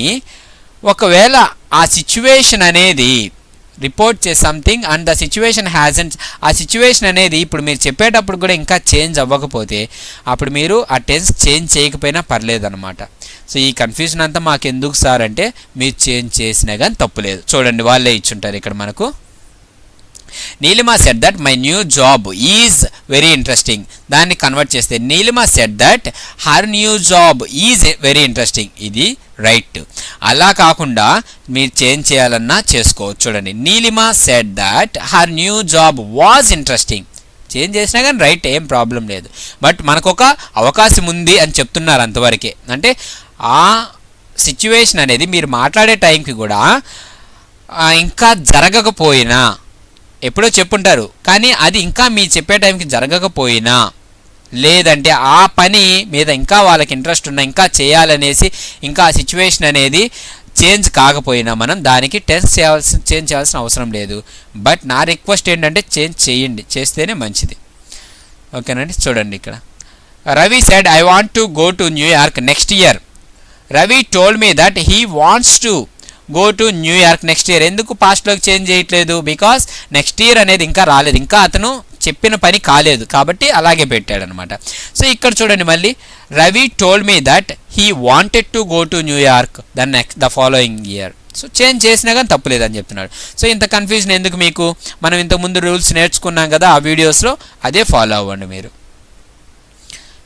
ఒకవేళ ఆ సిచ్యువేషన్ అనేది రిపోర్ట్ చే something and the situation hasn't, ఆ సిచ్యువేషన్ అనేది ఇప్పుడు మీరు చెప్పేటప్పుడు కూడా ఇంకా చేంజ్ అవ్వకపోతే అప్పుడు మీరు ఆ టెన్స్ చేంజ్ చేయకపోయినా పర్లేదన్నమాట. సో ఈ కన్ఫ్యూజన్ అంతా మాకు ఎందుకు సార్ అంటే మీరు చేంజ్ చేసినా కానీ తప్పులేదు. చూడండి, వాళ్ళే ఇచ్చుంటారు ఇక్కడ మనకు. Neelima said that my new job is very interesting, దాన్ని కన్వర్ట్ చేస్తే Neelima said that her new job is very interesting, ఇది రైట్. అలా కాకుండా మీరు చేంజ్ చేయాలన్నా చేసుకోవచ్చు. చూడండి, Neelima said that her new job was interesting, change చేసినా కానీ రైట్, ఏం ప్రాబ్లం లేదు. బట్ మనకు ఒక అవకాశం ఉంది అని చెప్తున్నారు అంతవరకే. అంటే ఆ సిచ్యువేషన్ అనేది మీరు మాట్లాడే టైంకి కూడా ఇంకా జరగకపోయినా, ఎప్పుడో చెప్పుంటారు కానీ అది ఇంకా మీ చెప్పే టైంకి జరగకపోయినా, లేదంటే ఆ పని మీద ఇంకా వాళ్ళకి ఇంట్రెస్ట్ ఉన్నా, ఇంకా చేయాలనేసి ఇంకా ఆ సిచ్యువేషన్ అనేది చేంజ్ కాకపోయినా మనం దానికి చేంజ్ చేయాల్సిన అవసరం లేదు. బట్ నా రిక్వెస్ట్ ఏంటంటే చేంజ్ చేయండి, చేస్తేనే మంచిది. ఓకేనండి. చూడండి ఇక్కడ Ravi said I want to go to New York next year. Ravi told me that he wants to go to New York next year. ఎందుకు పాస్ట్లోకి చేంజ్ చేయట్లేదు? బికాస్ నెక్స్ట్ ఇయర్ అనేది ఇంకా రాలేదు, ఇంకా అతను చెప్పిన పని కాలేదు కాబట్టి అలాగే పెట్టాడనమాట. సో ఇక్కడ చూడండి మళ్ళీ Ravi told me that he wanted to go to New York the following year. So change చేసినా కానీ తప్పులేదని చెప్తున్నాడు. సో ఇంత కన్ఫ్యూజన్ ఎందుకు మీకు? మనం ఇంతకుముందు రూల్స్ నేర్చుకున్నాం కదా ఆ వీడియోస్లో, అదే ఫాలో అవ్వండి మీరు.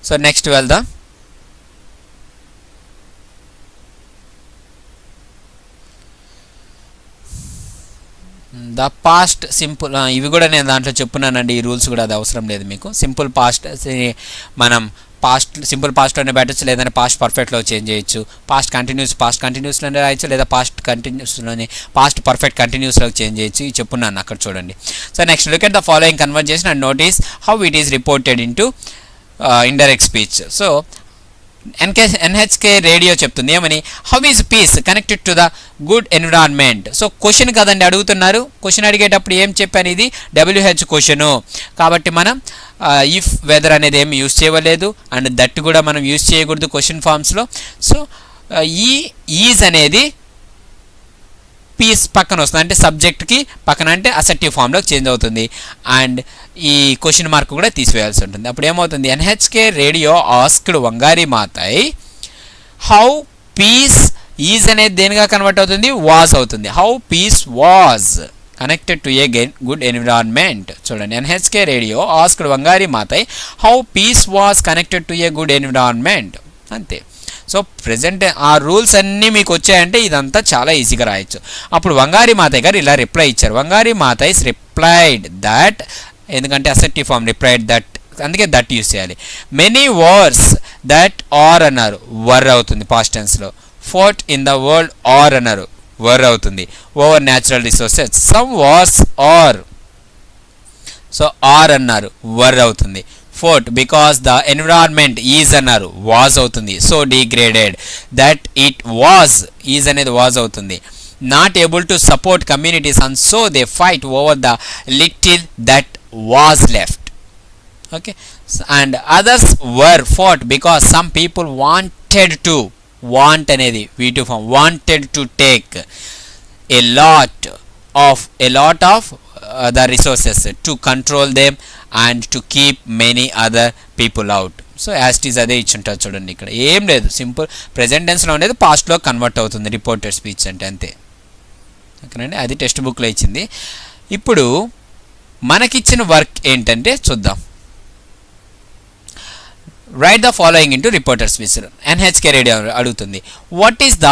సో నెక్స్ట్ వెళ్దాం. ద పాస్ట్ సింపుల్, ఇవి కూడా నేను దాంట్లో చెప్పున్నానండి, ఈ రూల్స్ కూడా అది అవసరం లేదు మీకు. సింపుల్ పాస్ట్ మనం సింపుల్ పాస్ట్లోనే పెట్టచ్చు, లేదంటే పాస్ట్ పర్ఫెక్ట్లో చేంజ్ చేయొచ్చు. పాస్ట్ కంటిన్యూస్లోనే రాయొచ్చు, లేదా పాస్ట్ పర్ఫెక్ట్ కంటిన్యూస్లో చేంజ్ చేయొచ్చు. ఇది చెప్పున్నాను అక్కడ చూడండి. So next look at the following conversation and notice how it is reported into indirect speech. So NHK radio చెప్తుంది ఏమని, how is peace connected to the good environment. So question కదండి అడుగుతున్నారు, question అడిగేటప్పుడు ఏం చెప్పాను, ఇది WH question కాబట్టి మనం ఇఫ్ వెదర్ అనేది ఏమి యూజ్ చేయలేదు, అండ్ దట్ కూడా మనం యూజ్ చేయకూడదు క్వశ్చన్ ఫామ్స్లో. సో ఈ ఈజ్ అనేది పీస్ పక్కన వస్తుంది, అంటే సబ్జెక్ట్కి పక్కన, అంటే అసెప్టివ్ ఫామ్లోకి చేంజ్ అవుతుంది. అండ్ ఈ క్వశ్చన్ మార్క్ కూడా తీసివేయాల్సి ఉంటుంది. అప్పుడు ఏమవుతుంది, NHK radio asked Wangari Maathai how peace, is అనేది దేనిగా కన్వర్ట్ అవుతుంది, వాజ్ అవుతుంది. How peace was connected to a good environment. చూడండి, NHK radio asked Wangari Maathai how peace was connected to a good environment. అంతే. సో ప్రజెంట్ ఆ rules అన్నీ మీకు వచ్చాయంటే ఇదంతా చాలా ఈజీగా రాయొచ్చు. అప్పుడు వంగారి మాతయ్య గారు ఇలా రిప్లై ఇచ్చారు. వంగారి మాతయ్య రిప్లైడ్ దట్, ఎందుకంటే అసెప్టివ్ ఫామ్ రిప్లైడ్ దట్, అందుకే దట్ యూస్ చేయాలి. మెనీ వర్డ్స్ దట్ ఆర్ అన్నారు, వర్ అవుతుంది పాస్ట్ టెన్స్లో. Fought in the world are అన్నారు, వర్ అవుతుంది. Over natural resources some wars are, so are అన్నారు, వర్ అవుతుంది. Fourth because the environment is అన్నారు, వాజ్ అవుతుంది. So degraded that it was, is అనేది వాజ్ అవుతుంది. Not able to support communities and so they fight over the little that was left. Okay. And others were forced because some people wanted to, want అనేది V2 form, wanted to take a lot of the resources to control them and to keep many other people out. So as it is అదే ఇచ్చుంటారు చూడండి, ఇక్కడ ఏం లేదు, simple present టెన్స్లో ఉండేది పాస్ట్లో convert అవుతుంది reported speech అంటే, అంతే. ఓకేనండి, అది టెక్స్ట్ బుక్లో ఇచ్చింది. ఇప్పుడు మనకిచ్చిన వర్క్ ఏంటంటే చూద్దాం. Write the following into reported speech. NHK radio అడుగుతుంది, what is the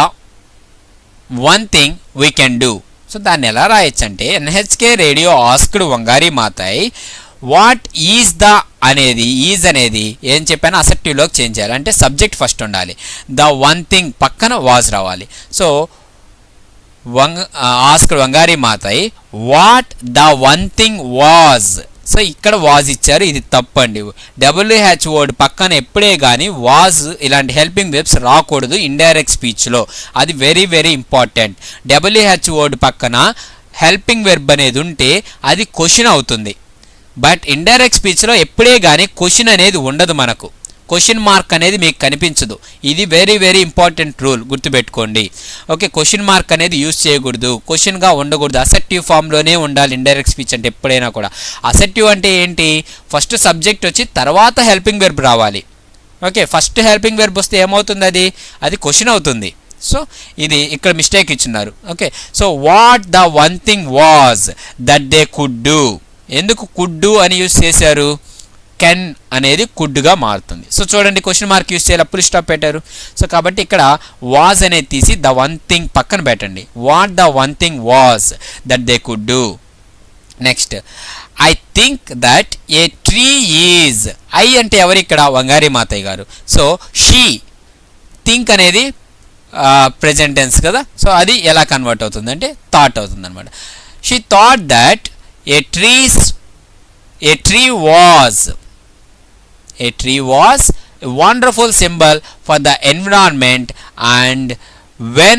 one thing we can do. So దాన్ని ఎలా రాయొచ్చు అంటే, NHK radio asked Wangari Maathai what is the అనేది, ఈజ్ అనేది ఏం చెప్పాను అసెప్టివ్లోకి చేంజ్ చేయాలి, అంటే సబ్జెక్ట్ ఫస్ట్ ఉండాలి, ద వన్ థింగ్ పక్కన వాజ్ రావాలి. So asked Wangari Maathai what the one thing was. So ఇక్కడ వాజ్ ఇచ్చారు, ఇది తప్పండి. WH వర్డ్ పక్కన ఎప్పుడే కానీ వాజ్ ఇలాంటి హెల్పింగ్ వెర్బ్స్ రాకూడదు ఇండైరెక్ట్ స్పీచ్లో, అది very very important. WH word పక్కన హెల్పింగ్ వెర్బ్ అనేది ఉంటే అది క్వశ్చన్ అవుతుంది. బట్ ఇండైరెక్ట్ స్పీచ్లో ఎప్పుడే కానీ క్వశ్చన్ అనేది ఉండదు, మనకు క్వశ్చన్ మార్క్ అనేది మీకు కనిపించదు. ఇది వెరీ వెరీ ఇంపార్టెంట్ రూల్, గుర్తుపెట్టుకోండి. ఓకే, క్వశ్చన్ మార్క్ అనేది యూజ్ చేయకూడదు, క్వశ్చన్గా ఉండకూడదు, అసెప్టివ్ ఫామ్లోనే ఉండాలి ఇండైరెక్ట్ స్పీచ్ అంటే ఎప్పుడైనా కూడా. అసెప్టివ్ అంటే ఏంటి, ఫస్ట్ సబ్జెక్ట్ వచ్చి తర్వాత హెల్పింగ్ వెర్బ్ రావాలి. ఓకే, ఫస్ట్ హెల్పింగ్ వెర్బ్ వస్తే ఏమవుతుంది, అది క్వశ్చన్ అవుతుంది. సో ఇది ఇక్కడ మిస్టేక్ ఇచ్చినారు. Okay, so what the one thing was that they could do. ఎందుకు కుడ్ డూ అని యూజ్ చేశారు, కెన్ అనేది కుడ్గా మారుతుంది. సో చూడండి, క్వశ్చన్ మార్క్ యూజ్ చేయాలి, ఫుల్ స్టాప్ పెట్టారు. సో కాబట్టి ఇక్కడ వాజ్ అనేది తీసి ద వన్ థింగ్ పక్కన పెట్టండి. What the one thing was that they could do. Next I think that A tree is. I అంటే ఎవరు ఇక్కడ? వంగారి మాతయ్య గారు. సో షీ థింక్ అనేది ప్రెజెంట్ టెన్స్ కదా, సో అది ఎలా కన్వర్ట్ అవుతుంది అంటే థాట్ అవుతుంది అనమాట. She thought that A tree was a wonderful symbol for the environment, and when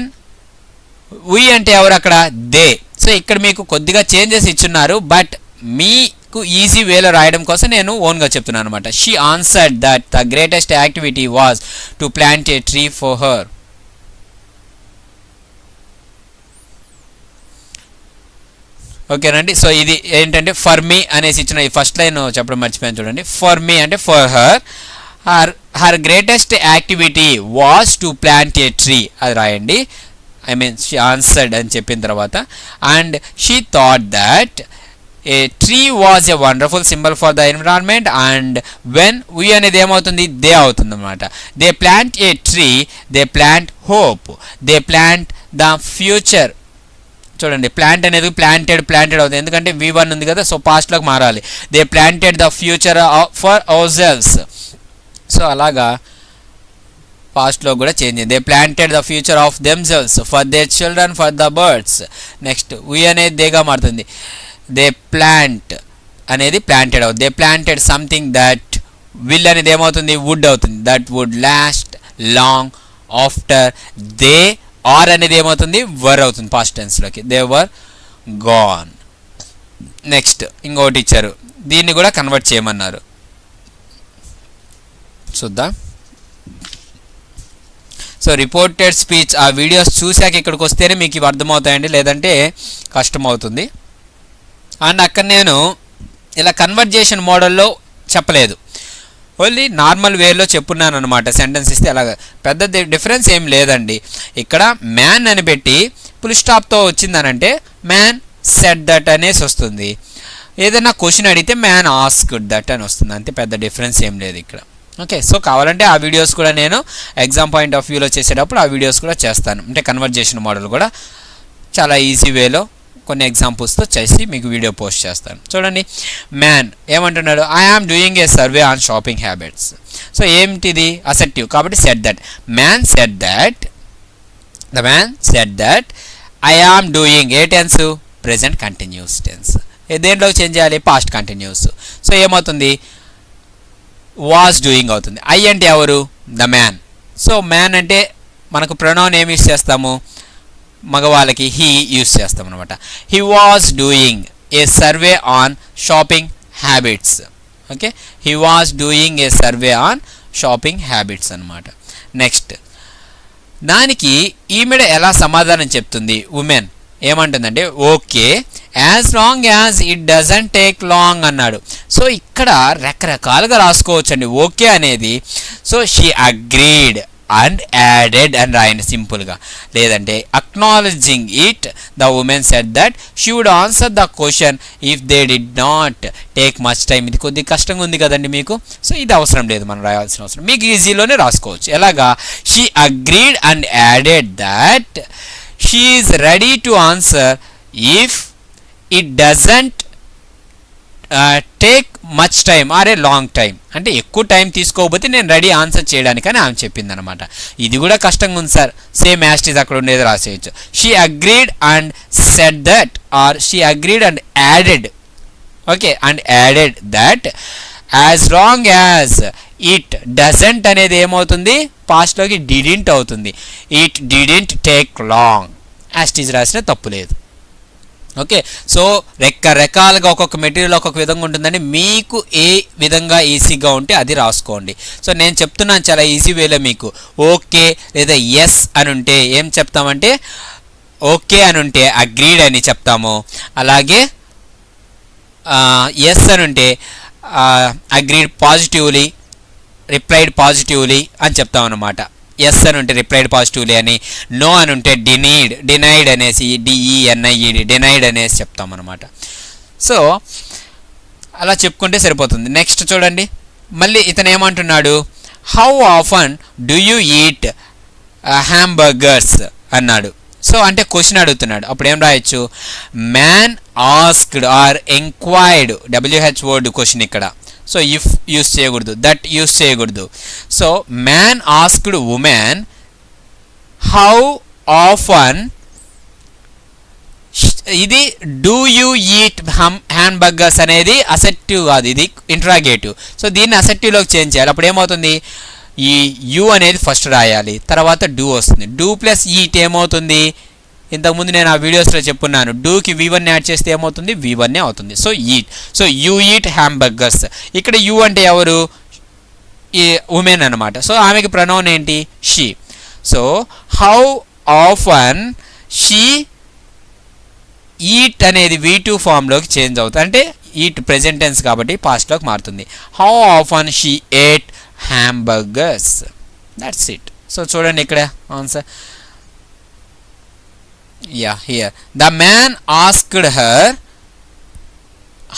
we అంటే ఎవరు అక్కడ? దే. సో ఇక్కడ మీకు కొద్దిగా చేంజెస్ ఇచ్చున్నారు, బట్ మీకు ఈజీ వేలో రాయడం కోసం నేను ఓన్గా చెప్తున్నాను అనమాట. She answered that the greatest activity was to plant A tree for her. ఓకేనండి. సో ఇది ఏంటంటే ఫర్ మీ అనేసి ఇచ్చిన ఈ ఫస్ట్ లైన్ చెప్పడం మర్చిపోయాను చూడండి. ఫర్ మీ అంటే for her greatest activity was to plant A tree అది రాయండి. ఐ మీన్ షీ ఆన్సర్డ్ అని చెప్పిన తర్వాత, and she thought that A tree was a wonderful symbol for the environment, and when we అనేది ఏమవుతుంది? They అవుతుంది అనమాట. They planned A tree, they planned hope, they planned the future. చూడండి, plant అనేది planted అవుతుంది, ఎందుకంటే V1 ఉంది కదా, సో పాస్ట్లోకి మారాలి. They planted the future for ourselves. So అలాగా పాస్ట్లో కూడా చేంజ్ అయింది. They planted the future of themselves for their children for the birds. Next we అనేది దేగా మారుతుంది. దే ప్లాంట్ అనేది ప్లాంటెడ్ అవుతుంది. They planted something that will అనేది ఏమవుతుంది? వుడ్ అవుతుంది. That would last long after they. Are అనేది ఏమవుతుంది? వర్ అవుతుంది పాస్ట్ టెన్స్లోకి. They were gone. నెక్స్ట్ ఇంకోటి ఇచ్చారు, దీన్ని కూడా కన్వర్ట్ చేయమన్నారు, చూద్దాం. సో రిపోర్టెడ్ స్పీచ్, ఆ వీడియోస్ చూశాక ఇక్కడికి వస్తేనే మీకు ఇవి అర్థమవుతాయండి, లేదంటే కష్టమవుతుంది. అండ్ అక్కడ నేను ఇలా కన్వర్జేషన్ మోడల్లో చెప్పలేదు, ఓన్లీ నార్మల్ వేలో చెప్పున్నాను అనమాట. సెంటెన్స్ ఇస్తే అలాగ పెద్ద డిఫరెన్స్ ఏం లేదండి. ఇక్కడ మ్యాన్ అని పెట్టి ఫుల్ స్టాప్తో వచ్చిందనంటే మ్యాన్ సెడ్ దట్ అనేసి వస్తుంది. ఏదైనా క్వశ్చన్ అడిగితే మ్యాన్ ఆస్క్డ్ దట్ అని వస్తుంది, అంతే, పెద్ద డిఫరెన్స్ ఏం లేదు ఇక్కడ. ఓకే, సో కావాలంటే ఆ వీడియోస్ కూడా నేను ఎగ్జామ్ పాయింట్ ఆఫ్ వ్యూలో చేసేటప్పుడు ఆ వీడియోస్ కూడా చేస్తాను, అంటే కన్వర్జేషన్ మోడల్ కూడా చాలా ఈజీ వేలో కొన్ని ఎగ్జాంపుల్స్తో చేసి మీకు వీడియో పోస్ట్ చేస్తాను. చూడండి, మ్యాన్ ఏమంటున్నాడు? I am doing a survey on shopping habits. So ఏంటిది? అసెప్టివ్ కాబట్టి said that. Man said that, the man said that I am doing ఏ టెన్స్? Present continuous tense. దేంట్లో చేంజ్ చేయాలి? Past continuous. సో ఏమవుతుంది? Was doing అవుతుంది. I అంటే ఎవరు? The man. So man అంటే మనకు ప్రొనౌన్ ఏమి యూస్ చేస్తాము? మగవాళ్ళకి హీ యూస్ చేస్తాం అనమాట. He was doing a survey on shopping habits. Okay, he was doing a survey on shopping habits అనమాట. నెక్స్ట్ దానికి ఈమెడ ఎలా సమాధానం చెప్తుంది? ఉమెన్ ఏమంటుందంటే okay as long as it doesn't take long అన్నాడు. సో ఇక్కడ రకరకాలుగా రాసుకోవచ్చండి ఓకే అనేది. So she agreed and added అని రాయండి సింపుల్గా. లేదంటే acknowledging it the woman said that she would answer the question if they did not take much time. ఇది కొద్దిగా కష్టంగా ఉంది కదండి మీకు, సో ఇది అవసరం లేదు, మనం రాయాల్సిన అవసరం, మీకు ఈజీలోనే రాసుకోవచ్చు. ఎలాగా? She agreed and added that she is ready to answer if it doesn't take much time or a long time. అంటే ఎక్కువ టైం తీసుకోకపోతే నేను రెడీ ఆన్సర్ చేయడానికని ఆమె చెప్పింది అనమాట. ఇది కూడా కష్టంగా ఉంది సార్, సేమ్ యాస్టీస్ అక్కడ ఉండేది రాసేయచ్చు. She agreed and said that or she agreed and added. Okay, and added that as long as it doesn't అనేది ఏమవుతుంది? పాస్ట్లోకి డిడింట్ అవుతుంది. It didn't take long. As it is రాసిన తప్పు లేదు. ఓకే, సో రకరకాలుగా ఒక్కొక్క మెటీరియల్ ఒక్కొక్క విధంగా ఉంటుందండి. మీకు ఏ విధంగా ఈజీగా ఉంటే అది రాసుకోండి. సో నేను చెప్తున్నాను చాలా ఈజీ వేలో మీకు. ఓకే లేదా ఎస్ అని ఉంటే ఏం చెప్తామంటే ఓకే అని ఉంటే అగ్రీడ్ అని చెప్తాము. అలాగే ఎస్ అని ఉంటే అగ్రీడ్ పాజిటివ్లీ, రిప్లైడ్ పాజిటివ్లీ అని చెప్తాం అన్నమాట. ఎస్ అని ఉంటే రిప్లైడ్ పాజిటివ్లీ అని, నో అని ఉంటే డినైడ్ అనేసి DENIED డినైడ్ అనేసి చెప్తాం అనమాట. సో అలా చెప్పుకుంటే సరిపోతుంది. నెక్స్ట్ చూడండి, మళ్ళీ ఇతను ఏమంటున్నాడు? How often do you eat hamburgers అన్నాడు. సో అంటే క్వశ్చన్ అడుగుతున్నాడు. అప్పుడు ఏం రాయొచ్చు, man asked or enquired, WH word question ఇక్కడ. సో ఇఫ్ యూస్ చేయకూడదు, దట్ యూస్ చేయకూడదు. So man asked woman how often, ఇది డూ యూ ఈట్ హ్యాంబర్గర్స్ అనేది అసెప్టివ్ కాదు, ఇది ఇంట్రాగేటివ్. సో దీన్ని అసెప్టివ్లోకి చేంజ్ చేయాలి. అప్పుడు ఏమవుతుంది, ఈ యూ అనేది ఫస్ట్ రాయాలి, తర్వాత డూ వస్తుంది. డూ ప్లస్ ఈట్ ఏమవుతుంది, ఇంతకుముందు నేను ఆ వీడియోస్లో చెప్పున్నాను, డూకి V1 యాడ్ చేస్తే ఏమవుతుంది, V1 అవుతుంది. So eat, so you eat hamburgers. ఇక్కడ యూ అంటే ఎవరు, ఈ ఉమెన్ అనమాట. సో ఆమెకి ప్రొనౌన్ ఏంటి, she. So how often she eat అనేది V2 ఫామ్లోకి చేంజ్ అవుతుంది, అంటే ఈట్ ప్రెజెంట్ టెన్స్ కాబట్టి పాస్ట్లోకి మారుతుంది. How often she ate hamburgers, that's it. So చూడండి ఇక్కడ answer. Yeah, here the man asked her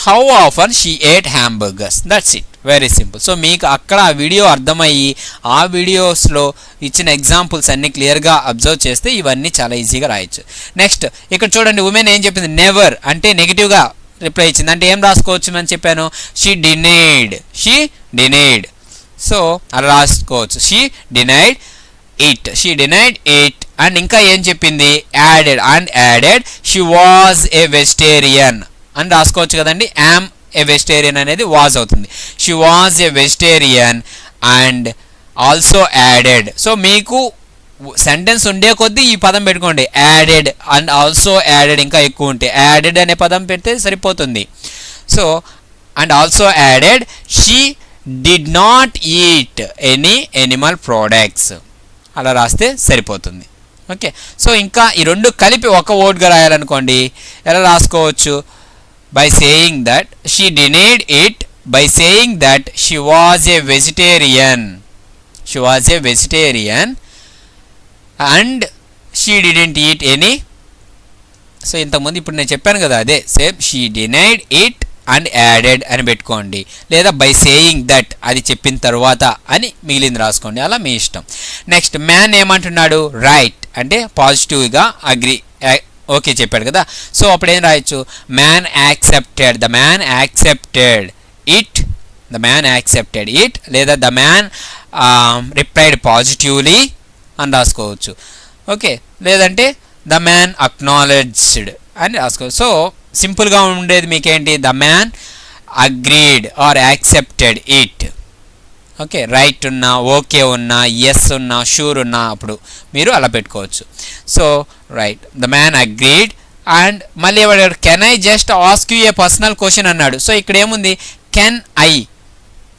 how often she ate hamburgers, that's it, very simple. So మీకు అక్కడ ఆ వీడియో అర్థమయ్యి ఆ వీడియోస్లో ఇచ్చిన ఎగ్జాంపుల్స్ అన్ని క్లియర్గా అబ్జర్వ్ చేస్తే ఇవన్నీ చాలా ఈజీగా రాయొచ్చు. నెక్స్ట్ ఇక్కడ చూడండి, ఉమెన్ ఏం చెప్పింది, నెవర్ అంటే నెగిటివ్గా రిప్లై ఇచ్చింది. అంటే ఏం రాసుకోవచ్చు అని చెప్పాను, షీ డినైడ్. సో అలా రాసుకోవచ్చు, షీ డినైడ్ ఇట్. అండ్ ఇంకా ఏం చెప్పింది, added she was a vegetarian అని రాసుకోవచ్చు కదండి. యామ్ ఏ వెజిటేరియన్ అనేది వాజ్ అవుతుంది. She was a vegetarian and also added. So మీకు సెంటెన్స్ ఉండే కొద్దీ ఈ పదం పెట్టుకోండి, యాడెడ్ అండ్ ఆల్సో యాడెడ్. ఇంకా ఎక్కువ ఉంటే యాడెడ్ అనే పదం పెడితే సరిపోతుంది. So and also added she did not eat any Animal products, అలా రాస్తే సరిపోతుంది. ఓకే, సో ఇంకా ఈ రెండు కలిపి ఒక వర్డ్గా రాయాలనుకోండి, ఎలా రాసుకోవచ్చు, by saying that she denied it, by saying that she was a vegetarian and she didn't eat any. So ఇంతకుముందు ఇప్పుడు నేను చెప్పాను కదా, అదే same, she denied it and added అని పెట్టుకోండి, లేదా బై సేయింగ్ దట్ అది చెప్పిన తర్వాత అని మిగిలింది రాసుకోండి, అలా మీ ఇష్టం. నెక్స్ట్ మ్యాన్ ఏమంటున్నాడు, రైట్ అంటే పాజిటివ్గా అగ్రి, ఓకే చెప్పాడు కదా. సో అప్పుడు ఏం రాయొచ్చు, మ్యాన్ యాక్సెప్టెడ్ ఇట్, లేదా ద మ్యాన్ రిప్లైడ్ పాజిటివ్లీ అని రాసుకోవచ్చు. ఓకే, లేదంటే ద మ్యాన్ అక్నాలెడ్జ్డ్ అని రాసుకోవచ్చు. సో సింపుల్గా ఉండేది మీకేంటి, the man agreed or accepted it. Okay, right ఉన్నా, ఓకే ఉన్నా, ఎస్ ఉన్నా, షూర్ ఉన్నా అప్పుడు మీరు అలా పెట్టుకోవచ్చు. So right, the man agreed. And మళ్ళీ ఏమన్నాడు, can I just ask you a personal question అన్నాడు. సో ఇక్కడ ఏముంది, can I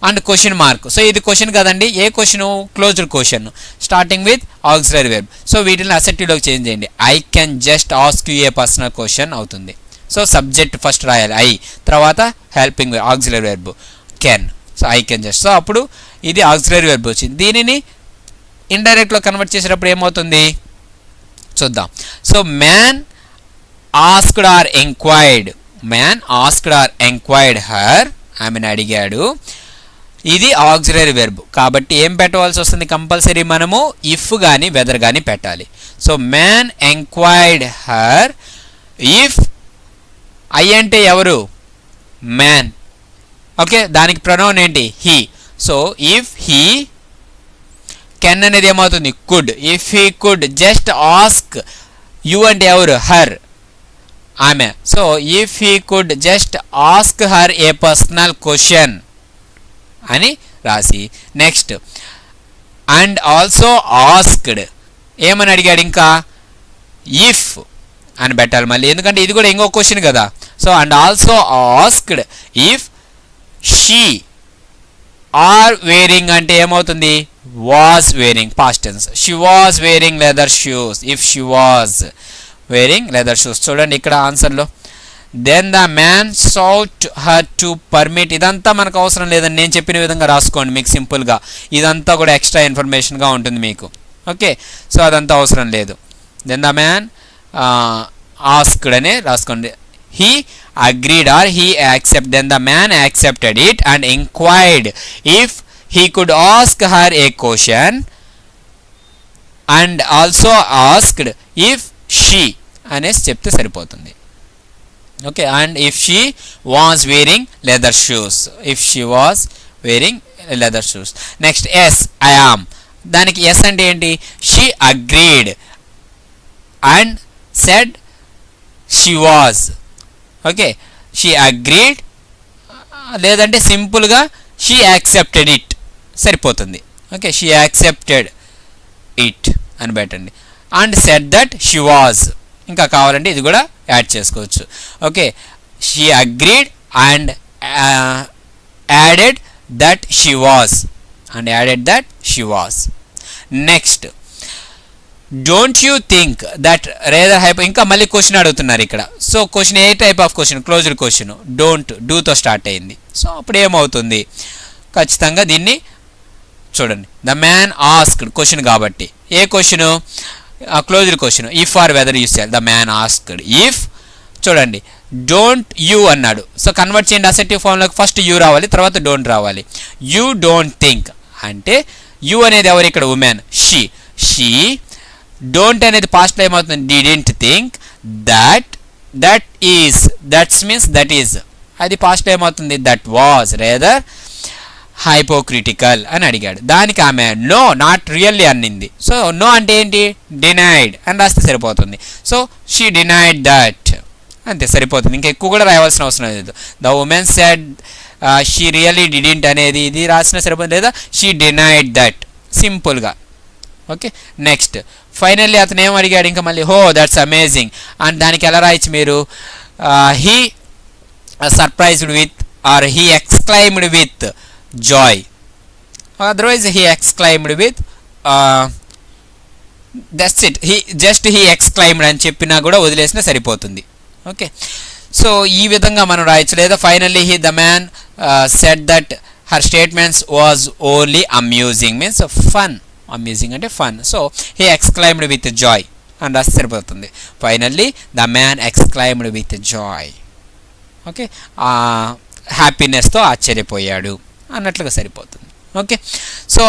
and question mark. So ఇది క్వశ్చన్ కదండి, ఏ question, closed question starting with auxiliary verb. So వీటిని అసెప్టివ్లోకి చేంజ్ చేయండి, I can just ask you a personal question అవుతుంది. సో సబ్జెక్ట్ ఫస్ట్ రాయాలి ఐ, తర్వాత helping auxiliary verb can. So I can just. So అప్పుడు ఇది ఆక్సిలరీ వెర్బ్ వచ్చింది. దీనిని ఇండైరెక్ట్లో కన్వర్ట్ చేసేటప్పుడు ఏమవుతుంది చూద్దాం. So man asked or enquired her, ఆమెను అడిగాడు. ఇది ఆక్సిలరీ వెర్బ్ కాబట్టి ఏం పెట్టవలసి వస్తుంది, కంపల్సరీ మనము ఇఫ్ కానీ వెదర్ కానీ పెట్టాలి. So man enquired her if, I అంటే ఎవరు, మ్యాన్. ఓకే, దానికి ప్రొనౌన్ ఏంటి, he. So if he, can అనేది ఏమవుతుంది, could. If he could just ask, you అంటే ఎవరు, హర్, ఆమె. So if he could just ask her A personal question అని రాసి, నెక్స్ట్ అండ్ ఆల్సో ఆస్క్డ్, ఏమని అడిగాడు ఇంకా, ఇఫ్ అని పెట్టాలి మళ్ళీ, ఎందుకంటే ఇది కూడా ఇంకో క్వశ్చన్ కదా. So and also asked if she are wearing అంటే ఏమవుతుంది, was wearing, past tense. She was wearing leather shoes, if she was wearing leather shoes. చూడండి ఇక్కడ ఆన్సర్లో, then the man sought her to permit. ఇదంతా మనకు అవసరం లేదని నేను చెప్పిన విధంగా రాసుకోండి మీకు సింపుల్గా, ఇదంతా కూడా ఎక్స్ట్రా ఇన్ఫర్మేషన్గా ఉంటుంది మీకు. ఓకే, సో అదంతా అవసరం లేదు. దెన్ ద మ్యాన్ ఆస్క్డ్ అనే రాసుకోండి, he agreed or he accepted, then the man accepted it and inquired if he could ask her a question and also asked if she అనేసి చెప్తే సరిపోతుంది. Okay, and if she was wearing leather shoes, if she was wearing leather shoes. Next yes I am, దానికి yes అంటే ఏంటి? She agreed and said she was. Okay, she agreed లేదంటే సింపుల్గా she accepted it సరిపోతుంది. Okay, she accepted it అని పెట్టండి. And said that she was, ఇంకా కావాలంటే ఇది కూడా యాడ్ చేసుకోవచ్చు. Okay, she agreed and added that she was, and added that she was. Next don't you think that rather hypo, ఇంకా మళ్ళీ క్వశ్చన్ అడుగుతున్నారు ఇక్కడ. సో క్వశ్చన్ ఏ type of question? Closed question. Don't డూతో స్టార్ట్ అయింది. సో అప్పుడు ఏమవుతుంది? ఖచ్చితంగా దీన్ని చూడండి. ద మ్యాన్ ఆస్క్డ్ క్వశ్చన్ కాబట్టి ఏ question? Closed question. If or whether you sell the man asked. If చూడండి డోంట్ యూ అన్నాడు. సో కన్వర్ట్ చేయండి అసెప్టివ్ ఫామ్లోకి. ఫస్ట్ యూ రావాలి, తర్వాత డోంట్ రావాలి. యూ డోంట్ థింక్ అంటే యూ అనేది ఎవరు ఇక్కడ? Women, she. షీ డోంట్ అనేది పాస్ట్లో ఏమవుతుంది? Didn't think that that is, that's means that is, అది పాస్ట్లో ఏమవుతుంది? దట్ వాజ్ రేదర్ హైపోక్రిటికల్ అని అడిగాడు. దానికి ఆమె నో నాట్ రియల్లీ అన్నింది. సో నో అంటే ఏంటి? డినైడ్ అని రాస్తే సరిపోతుంది. సో షీ డినైడ్ దట్, అంతే సరిపోతుంది. ఇంకా ఎక్కువ కూడా రాయవలసిన అవసరం లేదు. The woman said she really didn't అనేది ఇది రాసినా సరిపోతుంది, లేదా షీ డినైడ్ దట్ సింపుల్గా. ఓకే, నెక్స్ట్ ఫైనల్లీ అతను ఏం అడిగాడు? ఇంకా మళ్ళీ హో దట్స్ అమేజింగ్ అండ్ దానికి ఎలా రాయచ్చు మీరు? He surprised with or he exclaimed with Joy, otherwise he exclaimed with that's it. He exclaimed అని చెప్పినా కూడా వదిలేసినా సరిపోతుంది. ఓకే, సో ఈ విధంగా మనం రాయొచ్చు. లేదా finally the man said that her statements was only amusing means fun. Amusing అంటే fun. So he exclaimed with joy అని రాస్తే సరిపోతుంది. Finally the man exclaimed with joy. Okay, హ్యాపీనెస్తో ఆశ్చర్యపోయాడు అన్నట్లుగా సరిపోతుంది. Okay, so